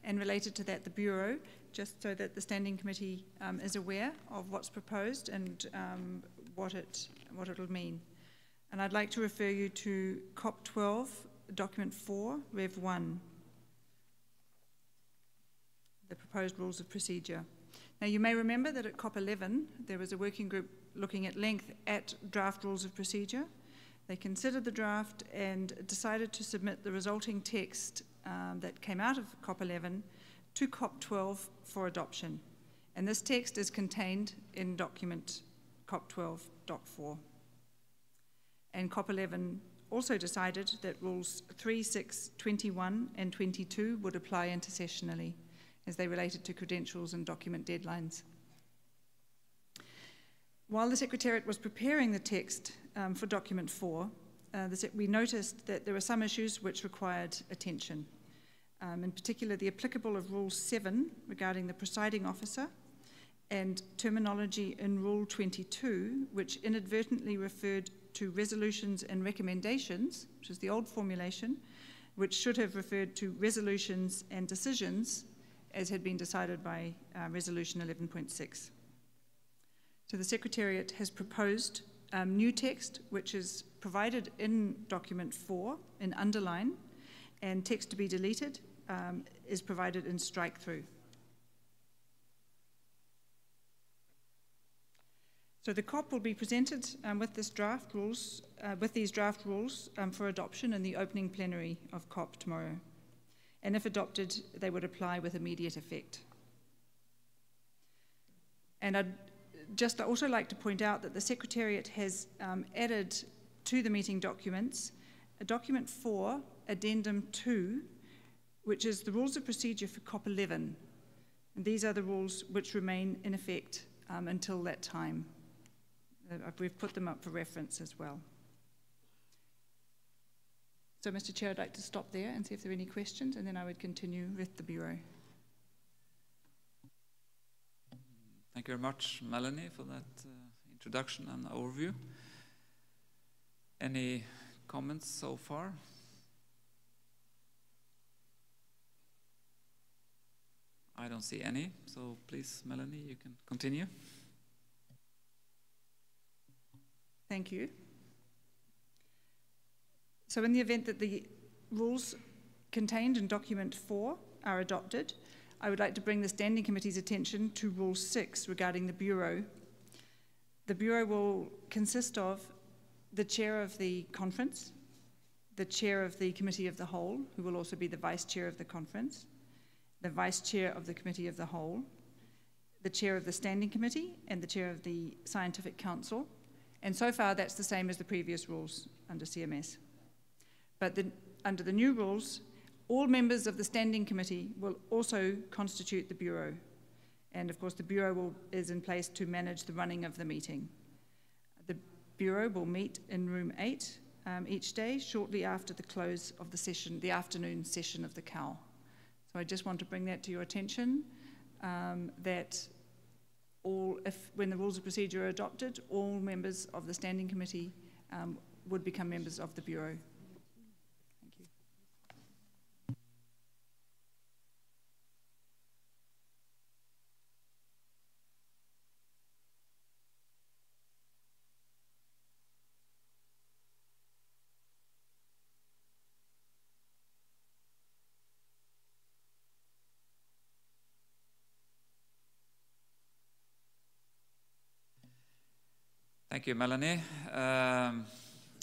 and related to that the Bureau, just so that the Standing Committee is aware of what's proposed and what it'll mean. And I'd like to refer you to COP12, document 4, Rev 1, the proposed rules of procedure. Now you may remember that at COP11 there was a working group looking at length at draft rules of procedure. They considered the draft and decided to submit the resulting text that came out of COP11 to COP12 for adoption. And this text is contained in document COP12, Doc 4. And COP11 also decided that rules 3, 6, 21 and 22 would apply intercessionally as they related to credentials and document deadlines. While the Secretariat was preparing the text for document 4, we noticed that there were some issues which required attention. In particular, the applicable of Rule 7 regarding the presiding officer, and terminology in Rule 22, which inadvertently referred to resolutions and recommendations, which is the old formulation, which should have referred to resolutions and decisions, as had been decided by Resolution 11.6. So the Secretariat has proposed new text, which is provided in document 4 in underline, and text to be deleted is provided in strike through. So the COP will be presented with these draft rules for adoption in the opening plenary of COP tomorrow. And if adopted, they would apply with immediate effect. And I'd just also like to point out that the Secretariat has added to the meeting documents a document 4, Addendum 2, which is the rules of procedure for COP11. And these are the rules which remain in effect until that time. We've put them up for reference as well. So, Mr. Chair, I'd like to stop there and see if there are any questions, and then I would continue with the Bureau. Thank you very much, Melanie, for that introduction and overview. Any comments so far? I don't see any, so please, Melanie, you can continue. Thank you. So in the event that the rules contained in document 4 are adopted, I would like to bring the Standing Committee's attention to Rule 6 regarding the Bureau. The Bureau will consist of the Chair of the Conference, the Chair of the Committee of the Whole, who will also be the Vice Chair of the Conference, the Vice Chair of the Committee of the Whole, the Chair of the Standing Committee, and the Chair of the Scientific Council. And so far, that's the same as the previous rules under CMS. But under the new rules, all members of the Standing Committee will also constitute the Bureau. And of course, the Bureau is in place to manage the running of the meeting. The Bureau will meet in room 8 each day, shortly after the close of the session, the afternoon session of the COW. So I just want to bring that to your attention, that when the rules of procedure are adopted, all members of the Standing Committee would become members of the Bureau. Thank you. Thank you, Melanie.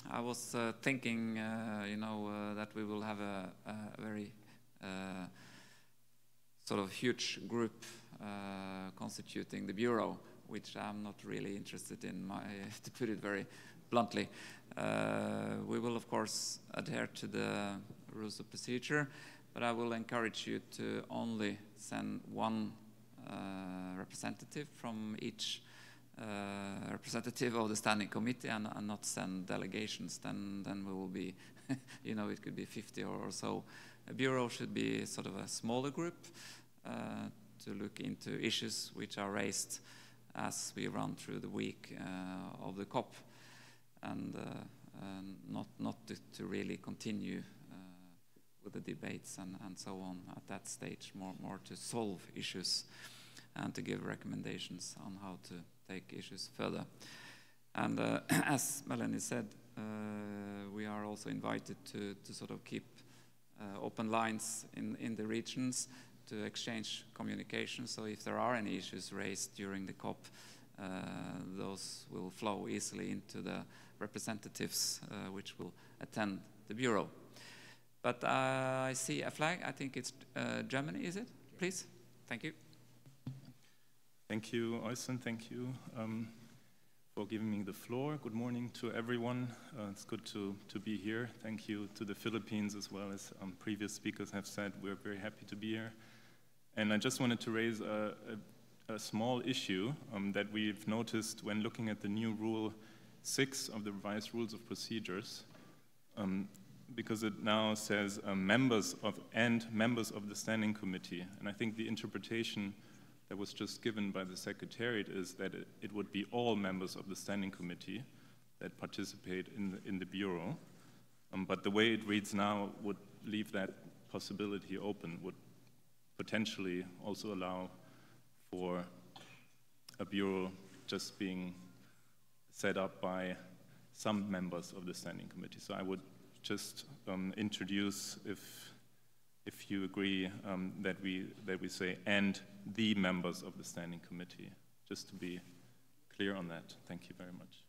I was thinking, that we will have a very sort of huge group constituting the Bureau, which I'm not really interested in, to put it very bluntly. We will, of course, adhere to the rules of procedure, but I will encourage you to only send one representative from each representative of the Standing Committee and not send delegations. Then we will be, it could be 50 or so. A Bureau should be sort of a smaller group to look into issues which are raised as we run through the week of the COP, and not to really continue with the debates and so on at that stage, more to solve issues and to give recommendations on how to take issues further. And as Melanie said, we are also invited to sort of keep open lines in the regions to exchange communication. So if there are any issues raised during the COP, those will flow easily into the representatives which will attend the Bureau. But I see a flag. I think it's Germany, is it? Please. Thank you. Thank you, Øystein. Thank you for giving me the floor. Good morning to everyone. It's good to be here. Thank you to the Philippines as well, as previous speakers have said. We're very happy to be here. And I just wanted to raise a small issue that we've noticed when looking at the new Rule 6 of the revised Rules of Procedures, because it now says members of the Standing Committee. And I think the interpretation that was just given by the Secretariat is that it would be all members of the Standing Committee that participate in the Bureau. But the way it reads now would leave that possibility open, would potentially also allow for a Bureau just being set up by some members of the Standing Committee. So I would just introduce, if you agree, that we say and the members of the Standing Committee, just to be clear on that. Thank you very much.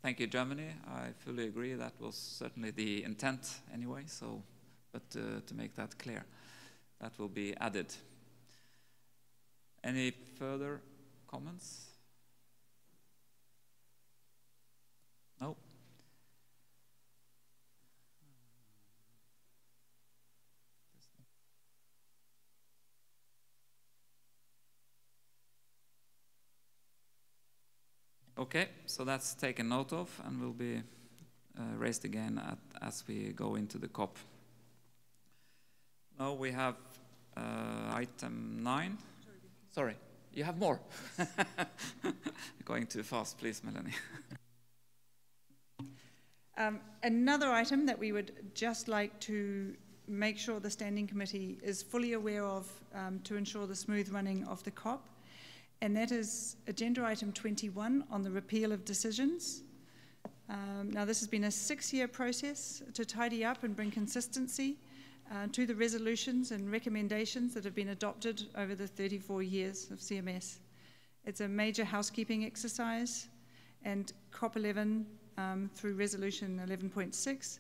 Thank you, Germany. I fully agree. That was certainly the intent anyway. So, but to make that clear, that will be added. Any further comments? No. Okay, so that's taken note of and will be raised again as we go into the COP. Now we have item 9. Sorry, you have more. Going too fast, please, Melanie. Another item that we would just like to make sure the Standing Committee is fully aware of to ensure the smooth running of the COP, and that is agenda item 21 on the repeal of decisions. Now this has been a 6-year process to tidy up and bring consistency to the resolutions and recommendations that have been adopted over the 34 years of CMS. It's a major housekeeping exercise, and COP11 through resolution 11.6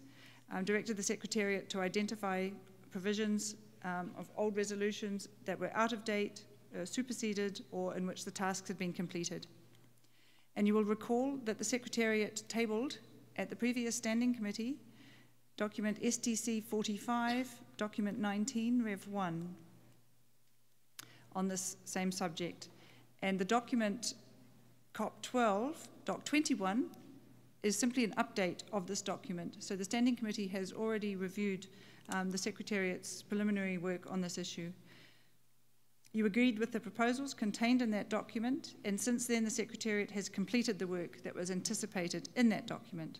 directed the Secretariat to identify provisions of old resolutions that were out of date, superseded, or in which the tasks had been completed. And you will recall that the Secretariat tabled at the previous Standing Committee document StC45, document 19, Rev 1, on this same subject. And the document COP12, Doc 21, is simply an update of this document. So the Standing Committee has already reviewed the Secretariat's preliminary work on this issue. You agreed with the proposals contained in that document, and since then the Secretariat has completed the work that was anticipated in that document.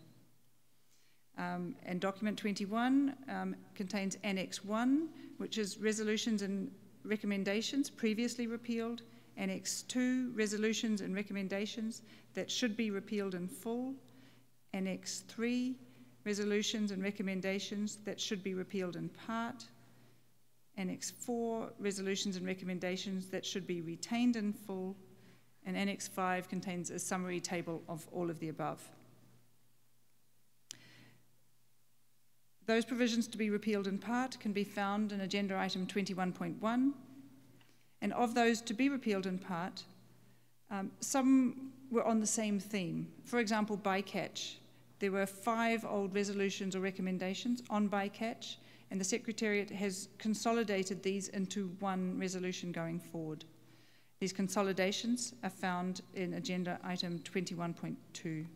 And document 21 contains Annex 1, which is resolutions and recommendations previously repealed, Annex 2, resolutions and recommendations that should be repealed in full, Annex 3, resolutions and recommendations that should be repealed in part, Annex 4, resolutions and recommendations that should be retained in full, and Annex 5 contains a summary table of all of the above. Those provisions to be repealed in part can be found in agenda item 21.1, and of those to be repealed in part, some were on the same theme. For example, bycatch. There were 5 old resolutions or recommendations on bycatch, and the Secretariat has consolidated these into one resolution going forward. These consolidations are found in agenda item 21.2.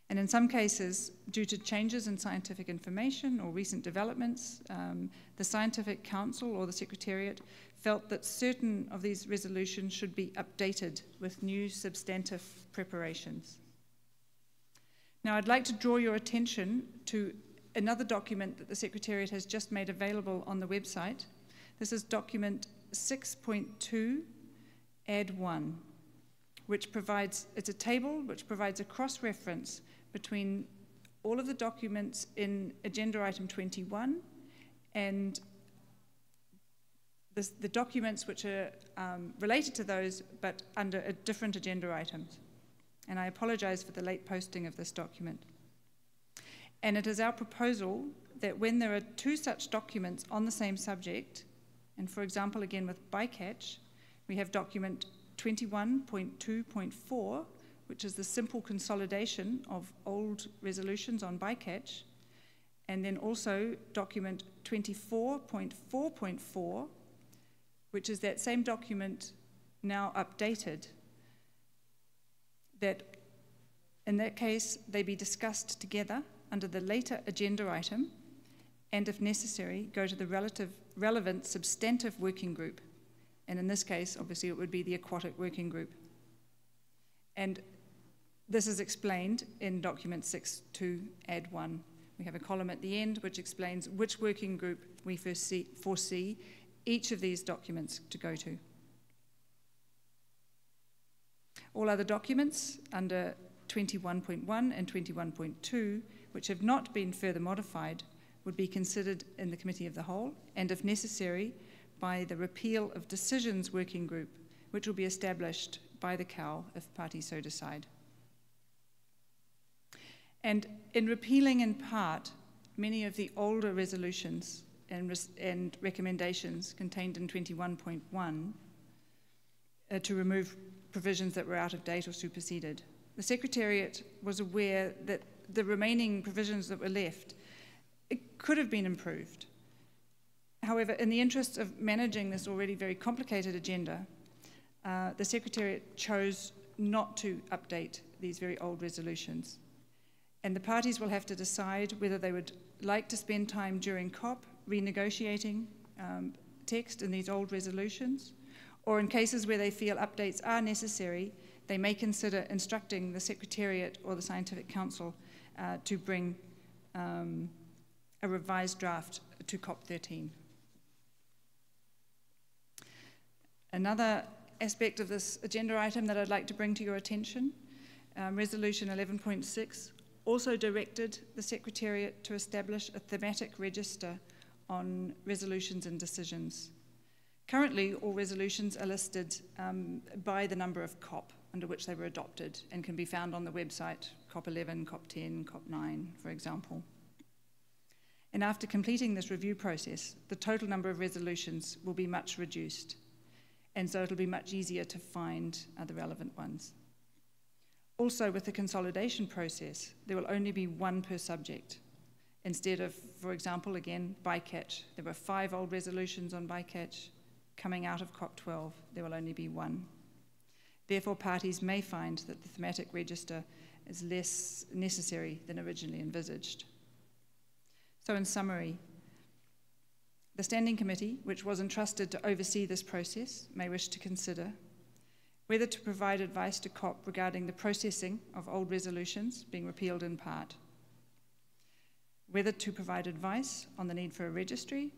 And in some cases, due to changes in scientific information or recent developments, the Scientific Council or the Secretariat felt that certain of these resolutions should be updated with new substantive preparations. Now, I'd like to draw your attention to another document that the Secretariat has just made available on the website. This is document 6.2, add 1, which provides, it's a table which provides a cross-reference between all of the documents in agenda item 21 and the documents which are related to those but under a different agenda items. And I apologize for the late posting of this document. And it is our proposal that when there are 2 such documents on the same subject, and for example again with bycatch, we have document 21.2.4, which is the simple consolidation of old resolutions on bycatch, and then also document 24.4.4, which is that same document now updated, that in that case they be discussed together under the later agenda item, and if necessary, go to the relevant substantive working group. And in this case, obviously, it would be the aquatic working group. And this is explained in document 6.2, add 1. We have a column at the end which explains which working group we foresee each of these documents to go to. All other documents under 21.1 and 21.2, which have not been further modified, would be considered in the Committee of the Whole, and if necessary, by the Repeal of Decisions Working Group, which will be established by the COW if parties so decide. And in repealing in part many of the older resolutions and recommendations contained in 21.1 to remove provisions that were out of date or superseded, the Secretariat was aware that the remaining provisions that were left, it could have been improved. However, in the interest of managing this already very complicated agenda, the Secretariat chose not to update these very old resolutions. And the parties will have to decide whether they would like to spend time during COP renegotiating text in these old resolutions, or in cases where they feel updates are necessary, they may consider instructing the Secretariat or the Scientific Council to bring a revised draft to COP13. Another aspect of this agenda item that I'd like to bring to your attention, Resolution 11.6, also directed the Secretariat to establish a thematic register on resolutions and decisions. Currently, all resolutions are listed by the number of COP under which they were adopted and can be found on the website, COP11, COP10, COP9, for example. And after completing this review process, the total number of resolutions will be much reduced, and so it'll be much easier to find the relevant ones. Also, with the consolidation process, there will only be one per subject. Instead of, for example, again, bycatch, there were 5 old resolutions on bycatch. Coming out of COP12, there will only be 1. Therefore, parties may find that the thematic register is less necessary than originally envisaged. So in summary, the Standing Committee, which was entrusted to oversee this process, may wish to consider whether to provide advice to COP regarding the processing of old resolutions being repealed in part, whether to provide advice on the need for a registry,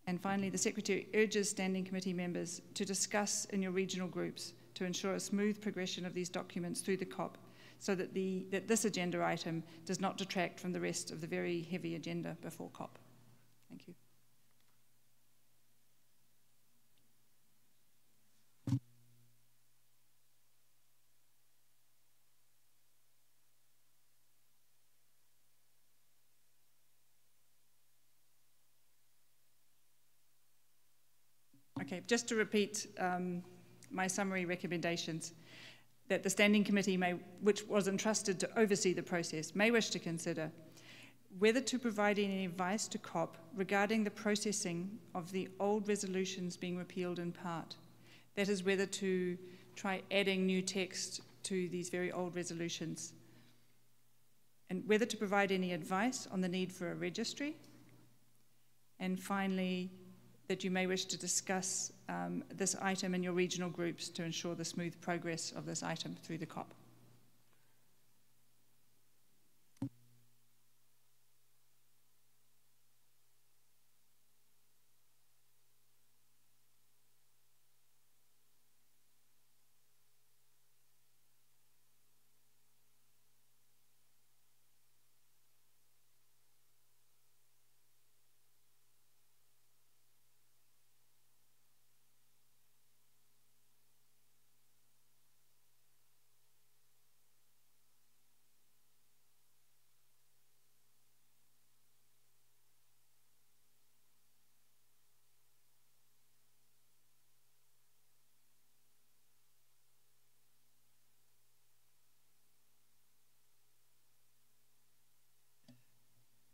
and finally, the Secretary urges Standing Committee members to discuss in your regional groups to ensure a smooth progression of these documents through the COP so that this agenda item does not detract from the rest of the very heavy agenda before COP. Thank you. Okay, just to repeat my summary recommendations, that the Standing Committee, which was entrusted to oversee the process, may wish to consider whether to provide any advice to COP regarding the processing of the old resolutions being repealed in part. That is, whether to try adding new text to these very old resolutions, and whether to provide any advice on the need for a registry, and finally, that you may wish to discuss this item in your regional groups to ensure the smooth progress of this item through the COP.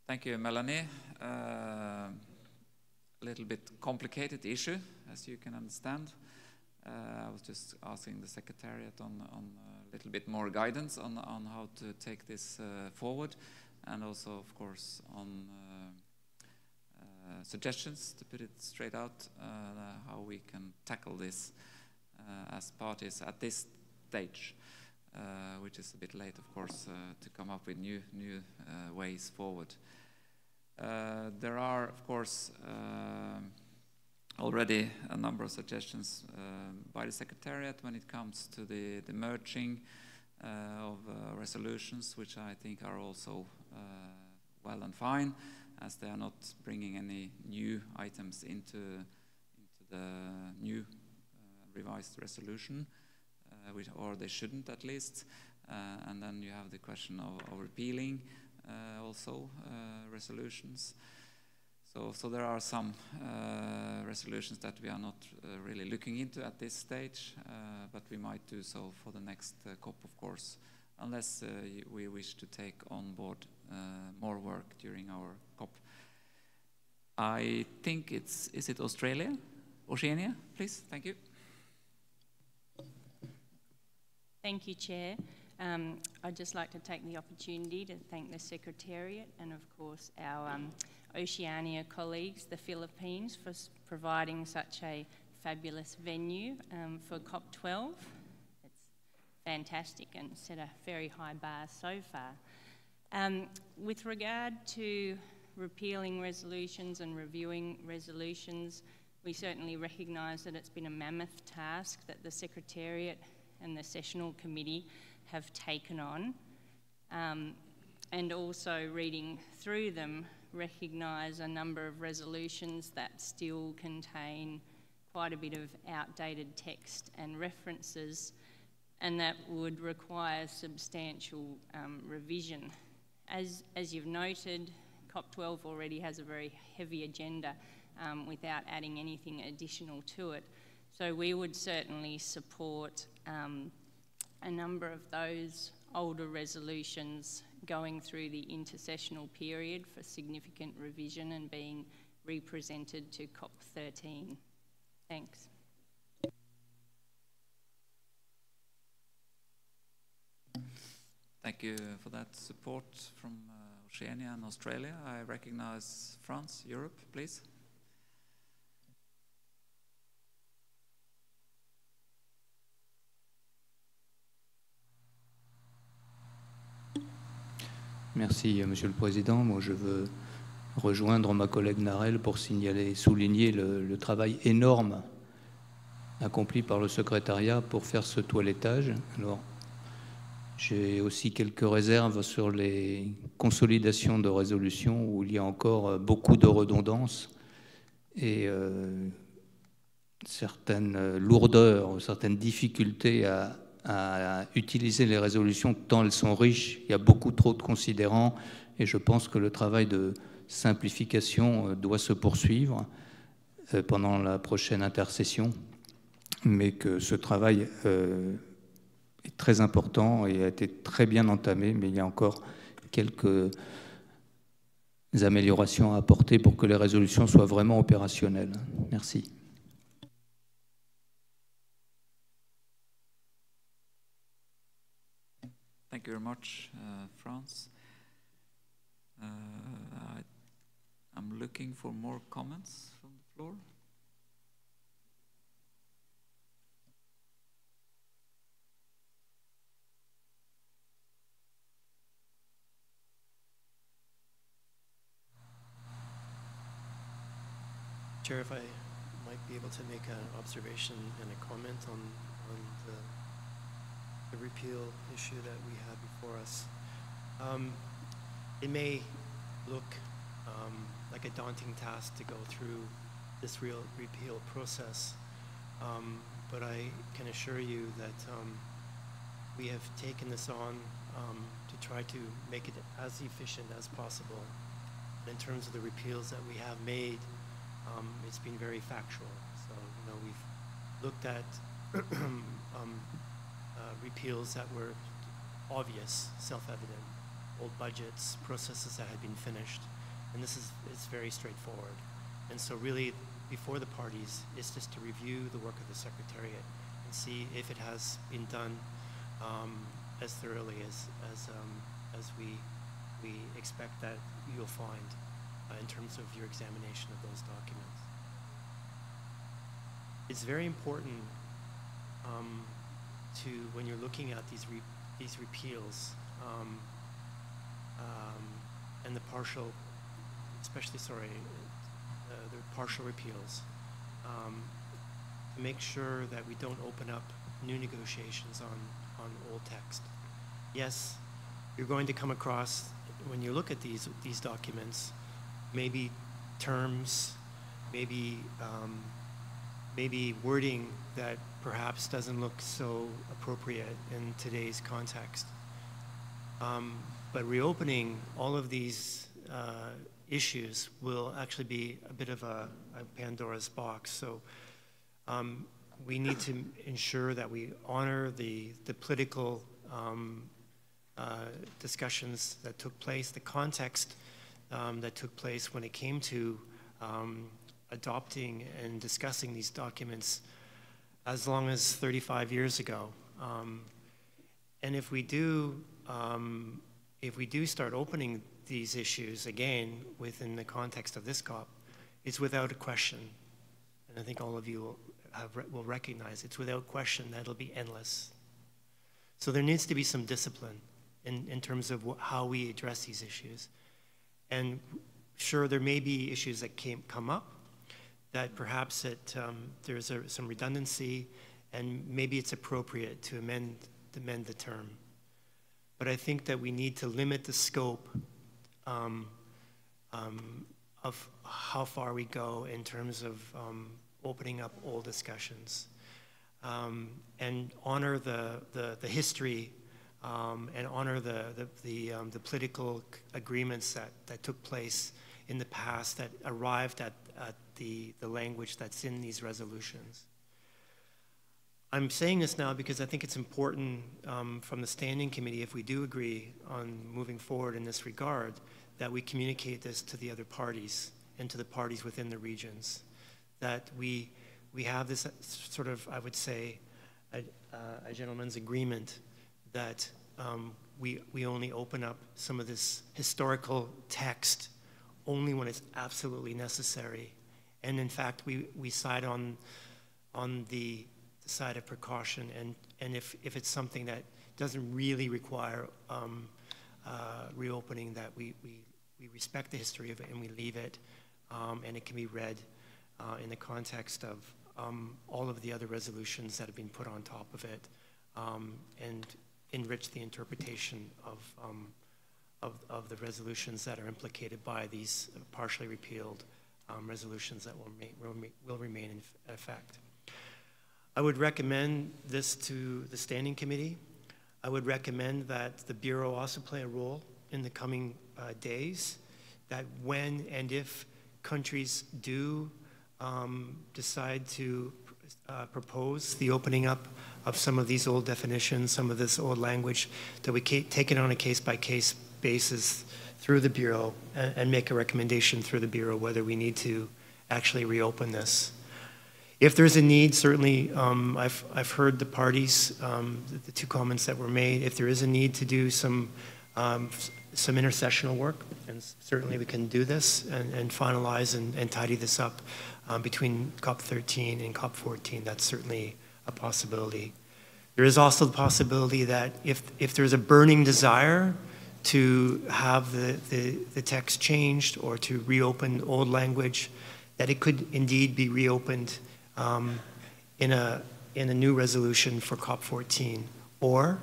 Thank you, Melanie. A little bit complicated issue, as you can understand. I was just asking the Secretariat on a little bit more guidance on how to take this forward, and also, of course, on suggestions, to put it straight out, how we can tackle this as parties at this stage, which is a bit late, of course, to come up with new ways forward. There are, of course, already a number of suggestions by the Secretariat when it comes to the merging of resolutions, which I think are also well and fine, as they are not bringing any new items into the new revised resolution, or they shouldn't at least. And then you have the question of repealing also resolutions. So there are some resolutions that we are not really looking into at this stage, but we might do so for the next COP, of course, unless we wish to take on board more work during our COP. I think is it Australia? Oceania, please, thank you. Thank you, Chair. I'd just like to take the opportunity to thank the Secretariat and, of course, our Oceania colleagues, the Philippines, for providing such a fabulous venue for COP12. It's fantastic and set a very high bar so far. With regard to repealing resolutions and reviewing resolutions, we certainly recognise that it's been a mammoth task that the Secretariat and the Sessional Committee have taken on, and also reading through them, recognise a number of resolutions that still contain quite a bit of outdated text and references, and that would require substantial revision. As you've noted, COP12 already has a very heavy agenda without adding anything additional to it. So we would certainly support a number of those older resolutions going through the intersessional period for significant revision and being represented to COP13. Thanks. Thank you for that support from Oceania and Australia. I recognize France, Europe, please. Merci, Monsieur le Président. Moi, je veux rejoindre ma collègue Narel pour souligner le travail énorme accompli par le secrétariat pour faire ce toilettage. Alors, j'ai aussi quelques réserves sur les consolidations de résolution où il y a encore beaucoup de redondances et certaines lourdeurs, certaines difficultés à utiliser les résolutions tant elles sont riches. Il y a beaucoup trop de considérants et je pense que le travail de simplification doit se poursuivre pendant la prochaine intersession, mais que ce travail est très important et a été très bien entamé, mais il y a encore quelques améliorations à apporter pour que les résolutions soient vraiment opérationnelles. Merci. Thank you very much, France. I'm looking for more comments from the floor. Chair, if I might be able to make an observation and a comment on the repeal issue that we have before us. It may look like a daunting task to go through this repeal process, but I can assure you that we have taken this on to try to make it as efficient as possible. In terms of the repeals that we have made, it's been very factual. So, we've looked at repeals that were obvious, self-evident, old budgets, processes that had been finished, and it's very straightforward. And so really, before the parties, it's just to review the work of the Secretariat and see if it has been done as thoroughly as we expect that you'll find in terms of your examination of those documents. It's very important when you're looking at these repeals and the partial, the partial repeals, to make sure that we don't open up new negotiations on old text. Yes, you're going to come across, when you look at these documents, maybe terms, maybe wording that perhaps doesn't look so appropriate in today's context. But reopening all of these issues will actually be a bit of a Pandora's box. So we need to ensure that we honor the political discussions that took place, the context that took place when it came to adopting and discussing these documents as long as 35 years ago. And if we do start opening these issues again within the context of this COP, it's without a question, and I think all of you will recognize it's without question that it'll be endless. So there needs to be some discipline in terms of how we address these issues. And sure, there may be issues that come up that perhaps there's some redundancy, and maybe it's appropriate to amend the term. But I think that we need to limit the scope of how far we go in terms of opening up old discussions, and honor the history, and honor the political agreements that took place in the past that arrived at the language that's in these resolutions. I'm saying this now because I think it's important from the Standing Committee, if we do agree on moving forward in this regard, that we communicate this to the other parties and to the parties within the regions, that we have this sort of, I would say, a gentleman's agreement that we only open up some of this historical text only when it's absolutely necessary. And in fact, we side on the side of precaution, and if it's something that doesn't really require reopening, that we respect the history of it and we leave it, and it can be read in the context of all of the other resolutions that have been put on top of it, and enrich the interpretation of the resolutions that are implicated by these partially repealed resolutions that will remain in effect. I would recommend this to the Standing Committee. I would recommend that the Bureau also play a role in the coming days, that when and if countries do decide to propose the opening up of some of these old definitions, some of this old language, that we take it on a case-by-case basis through the Bureau and make a recommendation through the Bureau whether we need to actually reopen this. If there's a need, certainly, I've heard the parties, the two comments that were made. If there is a need to do some intercessional work, and certainly we can do this and finalize and tidy this up between COP13 and COP14, that's certainly a possibility. There is also the possibility that if there's a burning desire to have the text changed or to reopen old language, that it could indeed be reopened in a new resolution for COP14, or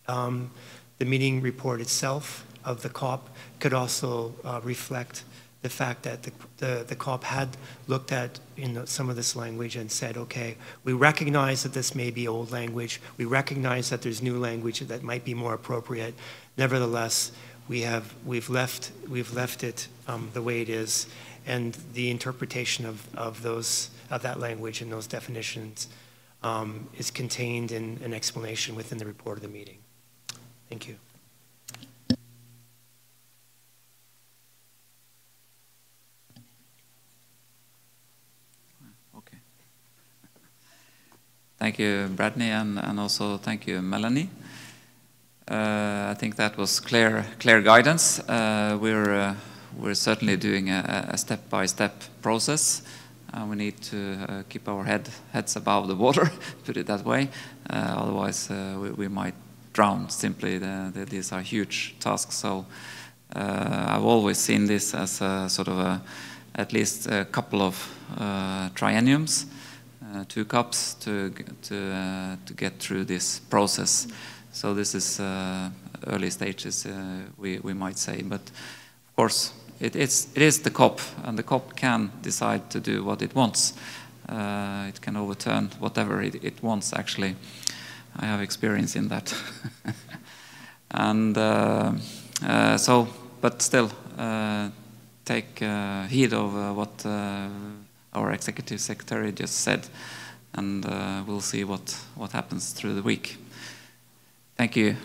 the meeting report itself of the COP could also reflect the fact that the COP had looked at some of this language and said, okay, we recognize that this may be old language, we recognize that there's new language that might be more appropriate. Nevertheless, we've left it the way it is, and the interpretation of that language and those definitions is contained in an explanation within the report of the meeting. Thank you. Okay. Thank you, Bradley, and also thank you, Melanie. I think that was clear guidance. We're certainly doing a step-by-step process. We need to keep our heads above the water, put it that way. Otherwise, we might drown. Simply, these are huge tasks. So I've always seen this as a sort of at least a couple of trienniums, 2 COPs to get through this process. So this is early stages, we might say, but of course it is the COP, and the COP can decide to do what it wants. It can overturn whatever it wants. Actually, I have experience in that. And but still, take heed of what our executive secretary just said, and we'll see what happens through the week. Thank you,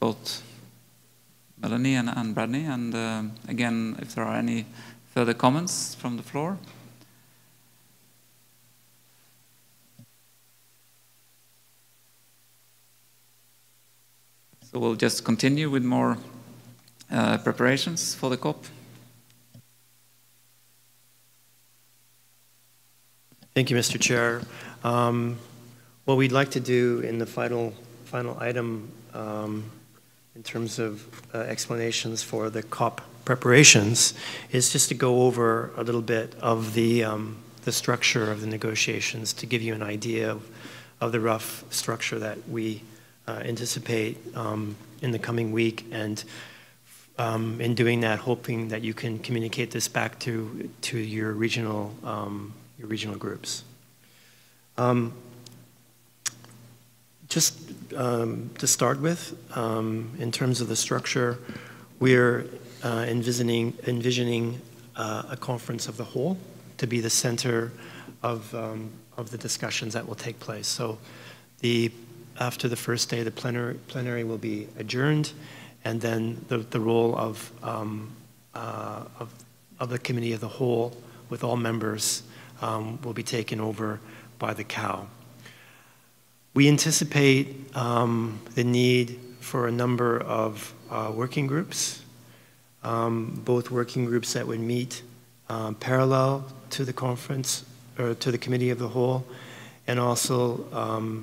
both Melanie and Bradley, and again, if there are any further comments from the floor. So we'll just continue with more preparations for the COP. Thank you, Mr. Chair. What we'd like to do in the final item in terms of explanations for the COP preparations is just to go over a little bit of the structure of the negotiations, to give you an idea of the rough structure that we anticipate in the coming week, and in doing that, hoping that you can communicate this back to your regional groups. Just to start with, in terms of the structure, we're envisioning a conference of the whole to be the center of the discussions that will take place. So after the first day, the plenary will be adjourned, and then the role of the committee of the whole with all members will be taken over by the COW. We anticipate the need for a number of working groups, both working groups that would meet parallel to the conference or to the committee of the whole, and also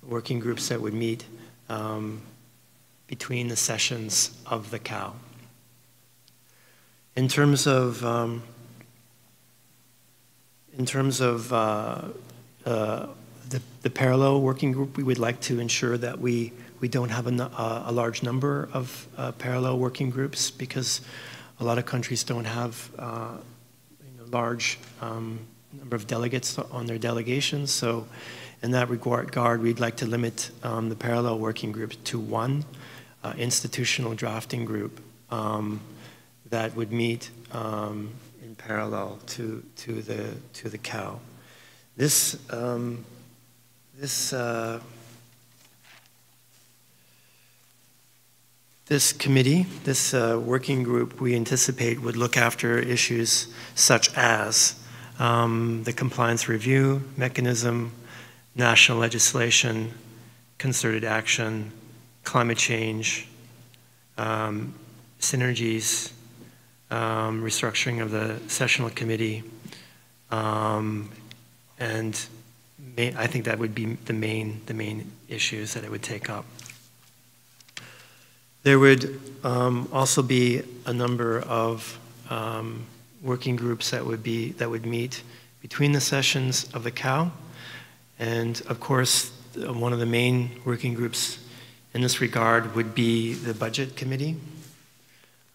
working groups that would meet between the sessions of the COW. In terms of the parallel working group, we would like to ensure that we don't have a large number of parallel working groups, because a lot of countries don't have large number of delegates on their delegations. So in that regard, we'd like to limit the parallel working group to one institutional drafting group that would meet in parallel to the COW. This committee, this working group, we anticipate would look after issues such as the compliance review mechanism, national legislation, concerted action, climate change, synergies, restructuring of the sessional committee, and I think that would be the main issues that it would take up. There would also be a number of working groups that would meet between the sessions of the COW, and of course one of the main working groups in this regard would be the Budget Committee,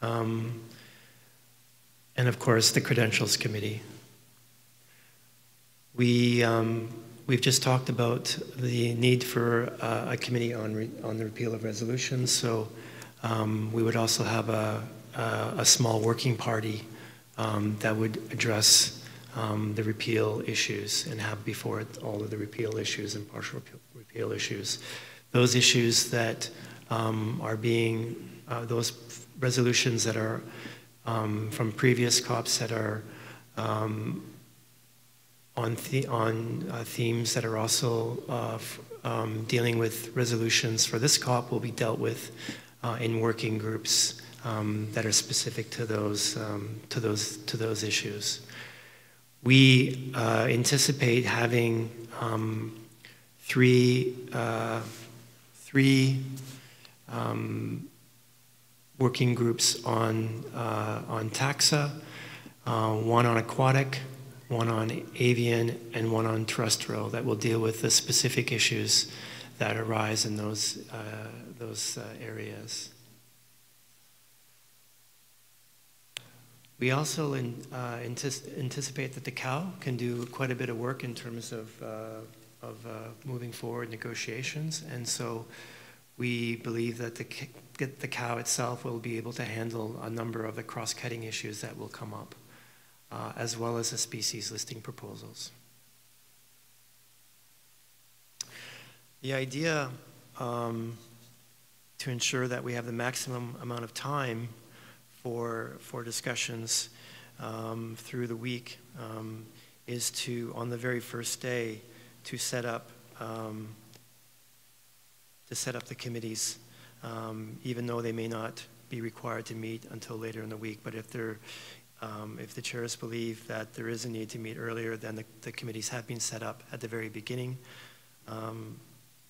and of course the Credentials Committee. We've just talked about the need for a committee on the repeal of resolutions, so we would also have a small working party that would address the repeal issues and have before it all of the repeal issues and partial repeal issues. Those issues that are being, those resolutions that are from previous COPs that are on themes that are also dealing with resolutions for this COP will be dealt with in working groups that are specific to those issues. We anticipate having three working groups on taxa, one on aquatic, one on avian, and one on terrestrial that will deal with the specific issues that arise in those areas. We also anticipate that the COW can do quite a bit of work in terms of moving forward negotiations, and so We believe that the cow itself will be able to handle a number of the cross-cutting issues that will come up, as well as the species listing proposals. The idea to ensure that we have the maximum amount of time for discussions through the week is to, on the very first day, to set up the committees, even though they may not be required to meet until later in the week. But if the chairs believe that there is a need to meet earlier, then the committees have been set up at the very beginning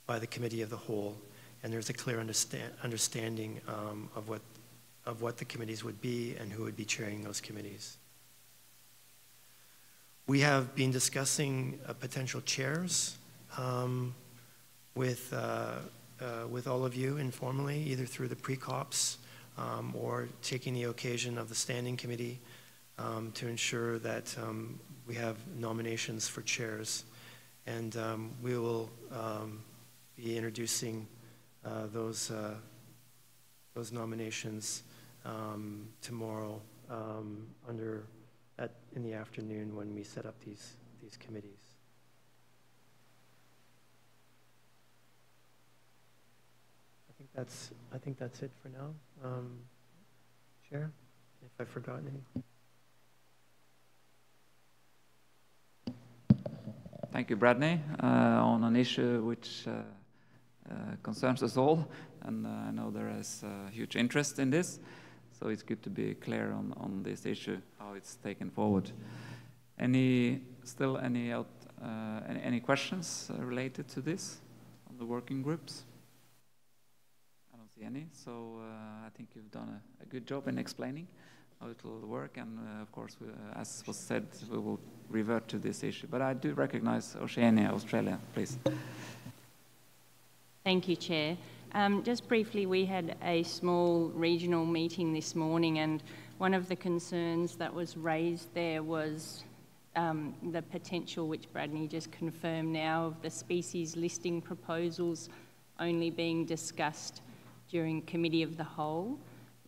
by the committee of the whole, and there's a clear understanding of what the committees would be and who would be chairing those committees. We have been discussing potential chairs with all of you informally, either through the pre-COPs or taking the occasion of the standing committee to ensure that we have nominations for chairs. And we will be introducing those nominations tomorrow in the afternoon when we set up these committees. I think that's it for now. Chair, if I've forgotten anything. Thank you, Bradley, on an issue which concerns us all, and I know there is huge interest in this, so it's good to be clear on this issue, how it's taken forward. Any questions related to this on the working groups? I don't see any, so I think you've done a good job in explaining how it will work, and of course, as was said, we will revert to this issue. But I do recognize Oceania, Australia, please. Thank you, Chair. Just briefly, we had a small regional meeting this morning, and one of the concerns that was raised there was the potential, which Bradley just confirmed now, of the species listing proposals only being discussed during Committee of the Whole.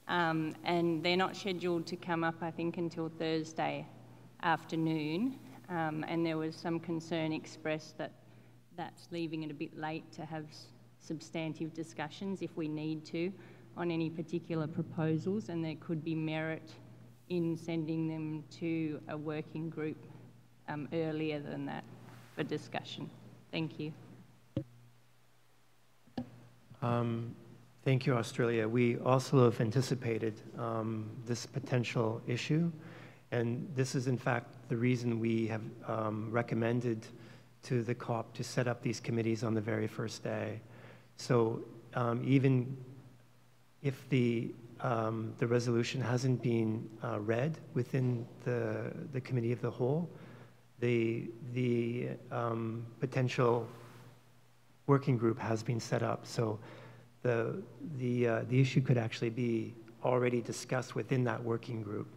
And they're not scheduled to come up, I think, until Thursday afternoon. And there was some concern expressed that that's leaving it a bit late to have substantive discussions, if we need to, on any particular proposals, and there could be merit in sending them to a working group earlier than that for discussion. Thank you. Thank you, Australia. We also have anticipated this potential issue, and this is in fact the reason we have recommended to the COP to set up these committees on the very first day. So even if the resolution hasn't been read within the Committee of the Whole, the potential working group has been set up. So the issue could actually be already discussed within that working group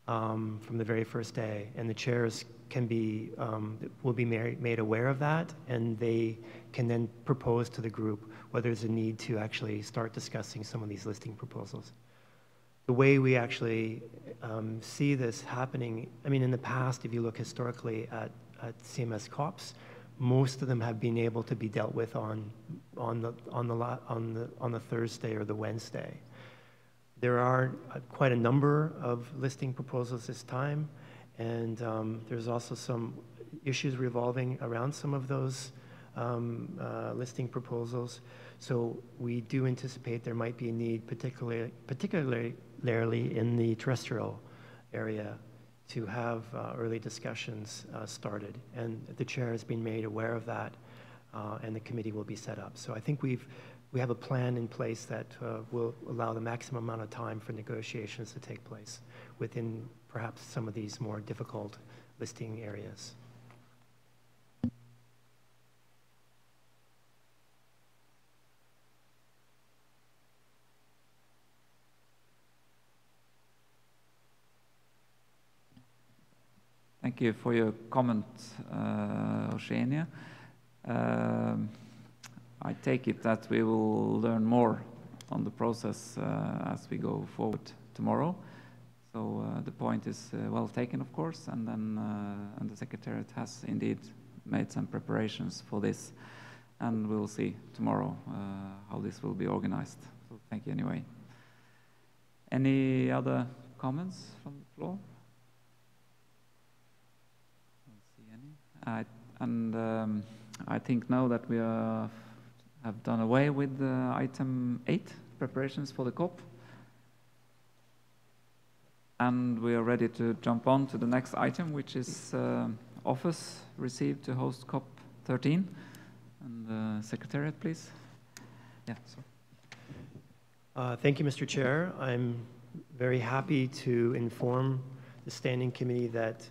from the very first day, and the chairs will be made aware of that, and they can then propose to the group whether there's a need to actually start discussing some of these listing proposals. The way we actually see this happening, I mean, in the past, if you look historically at CMS COPs, most of them have been able to be dealt with on the Thursday or the Wednesday. There are quite a number of listing proposals this time, and there's also some issues revolving around some of those listing proposals. So we do anticipate there might be a need, particularly in the terrestrial area, to have early discussions started. And the chair has been made aware of that, and the committee will be set up. So I think we have a plan in place that will allow the maximum amount of time for negotiations to take place within perhaps some of these more difficult listing areas. Thank you for your comment, Oceania. I I take it that we will learn more on the process as we go forward tomorrow. So the point is well taken, of course, and then and the Secretariat has indeed made some preparations for this, and we'll see tomorrow how this will be organized. So thank you anyway. Any other comments from the floor? I don't see any. I think now that we have done away with item 8, preparations for the COP, and we are ready to jump on to the next item, which is offers received to host COP13. And Secretariat, please. Yeah. Thank you, Mr. Chair. I'm very happy to inform the Standing Committee that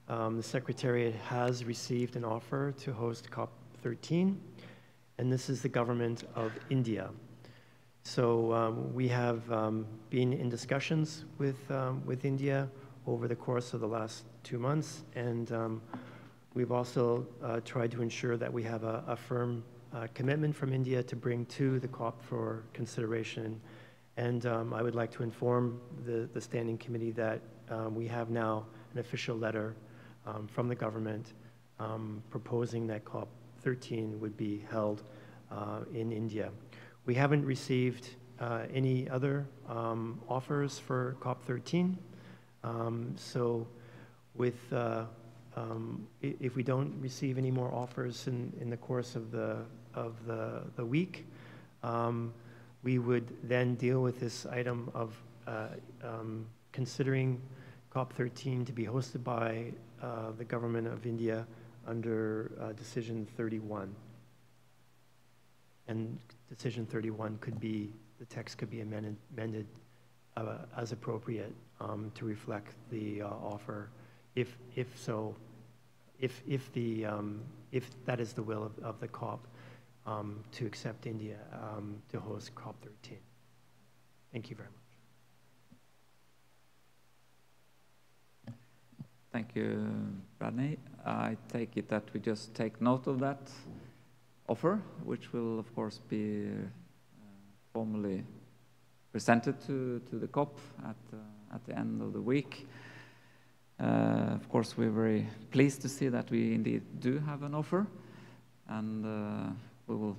the Secretariat has received an offer to host COP13, and this is the government of India. So we have been in discussions with India over the course of the last 2 months, and we've also tried to ensure that we have a firm commitment from India to bring to the COP for consideration. And I would like to inform the Standing Committee that we have now an official letter from the government proposing that COP13 would be held in India. We haven't received any other offers for COP13. So with if we don't receive any more offers in the course of the week, we would then deal with this item of considering COP13 to be hosted by the government of India under Decision 31. And Decision 31 could be, the text could be amended as appropriate to reflect the offer, if that is the will of the COP to accept India to host COP13. Thank you very much. Thank you, Bradley. I take it that we just take note of that offer, which will, of course, be formally presented to the COP at the end of the week. Of course, we're very pleased to see that we indeed do have an offer, and we will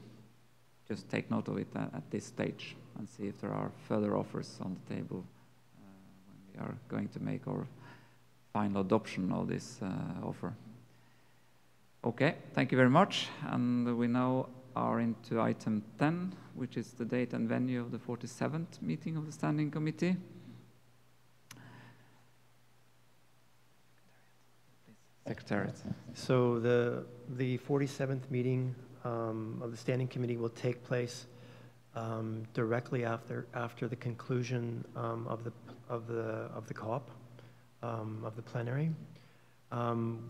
just take note of it at this stage and see if there are further offers on the table when we are going to make our final adoption of this offer. Okay, thank you very much. And we now are into item 10, which is the date and venue of the 47th meeting of the Standing Committee. Secretariat. So the 47th meeting of the Standing Committee will take place directly after the conclusion of the COP, of the plenary.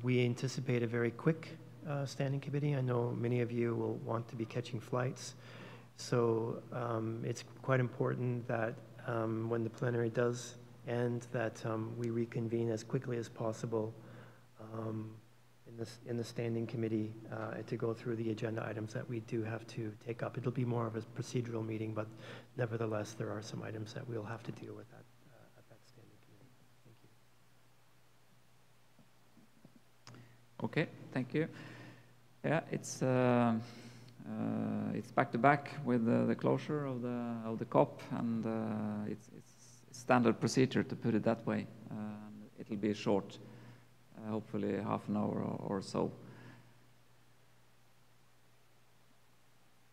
We anticipate a very quick Standing Committee. I know many of you will want to be catching flights, so it's quite important that when the plenary does end, that we reconvene as quickly as possible in the Standing Committee to go through the agenda items that we do have to take up. It'll be more of a procedural meeting, but nevertheless, there are some items that we'll have to deal with at that Standing Committee. Thank you. Okay, thank you. Yeah, it's back to back with the closure of the COP, and it's standard procedure, to put it that way. It'll be short. Hopefully half an hour or so.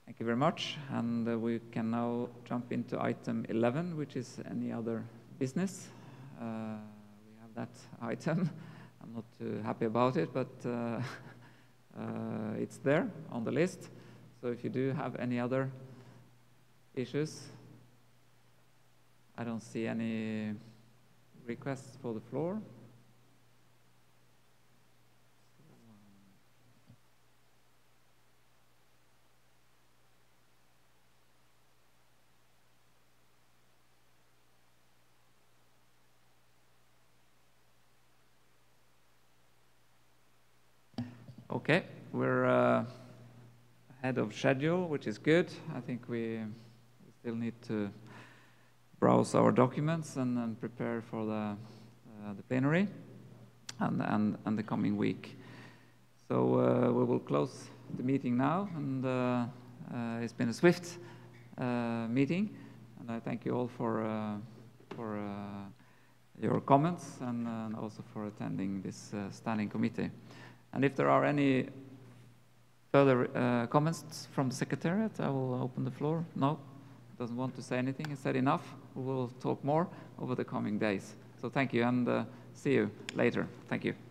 Thank you very much. And we can now jump into item 11, which is any other business. We have that item. I'm not too happy about it, but it's there on the list. So if you do have any other issues, I don't see any requests for the floor. Okay, we're ahead of schedule, which is good. I think we still need to browse our documents and prepare for the plenary and the coming week. So we will close the meeting now, and it's been a swift meeting, and I thank you all for your comments and also for attending this standing committee. And if there are any further comments from the Secretariat, I will open the floor. No? Doesn't want to say anything? Is that enough? We will talk more over the coming days. So thank you, and see you later. Thank you.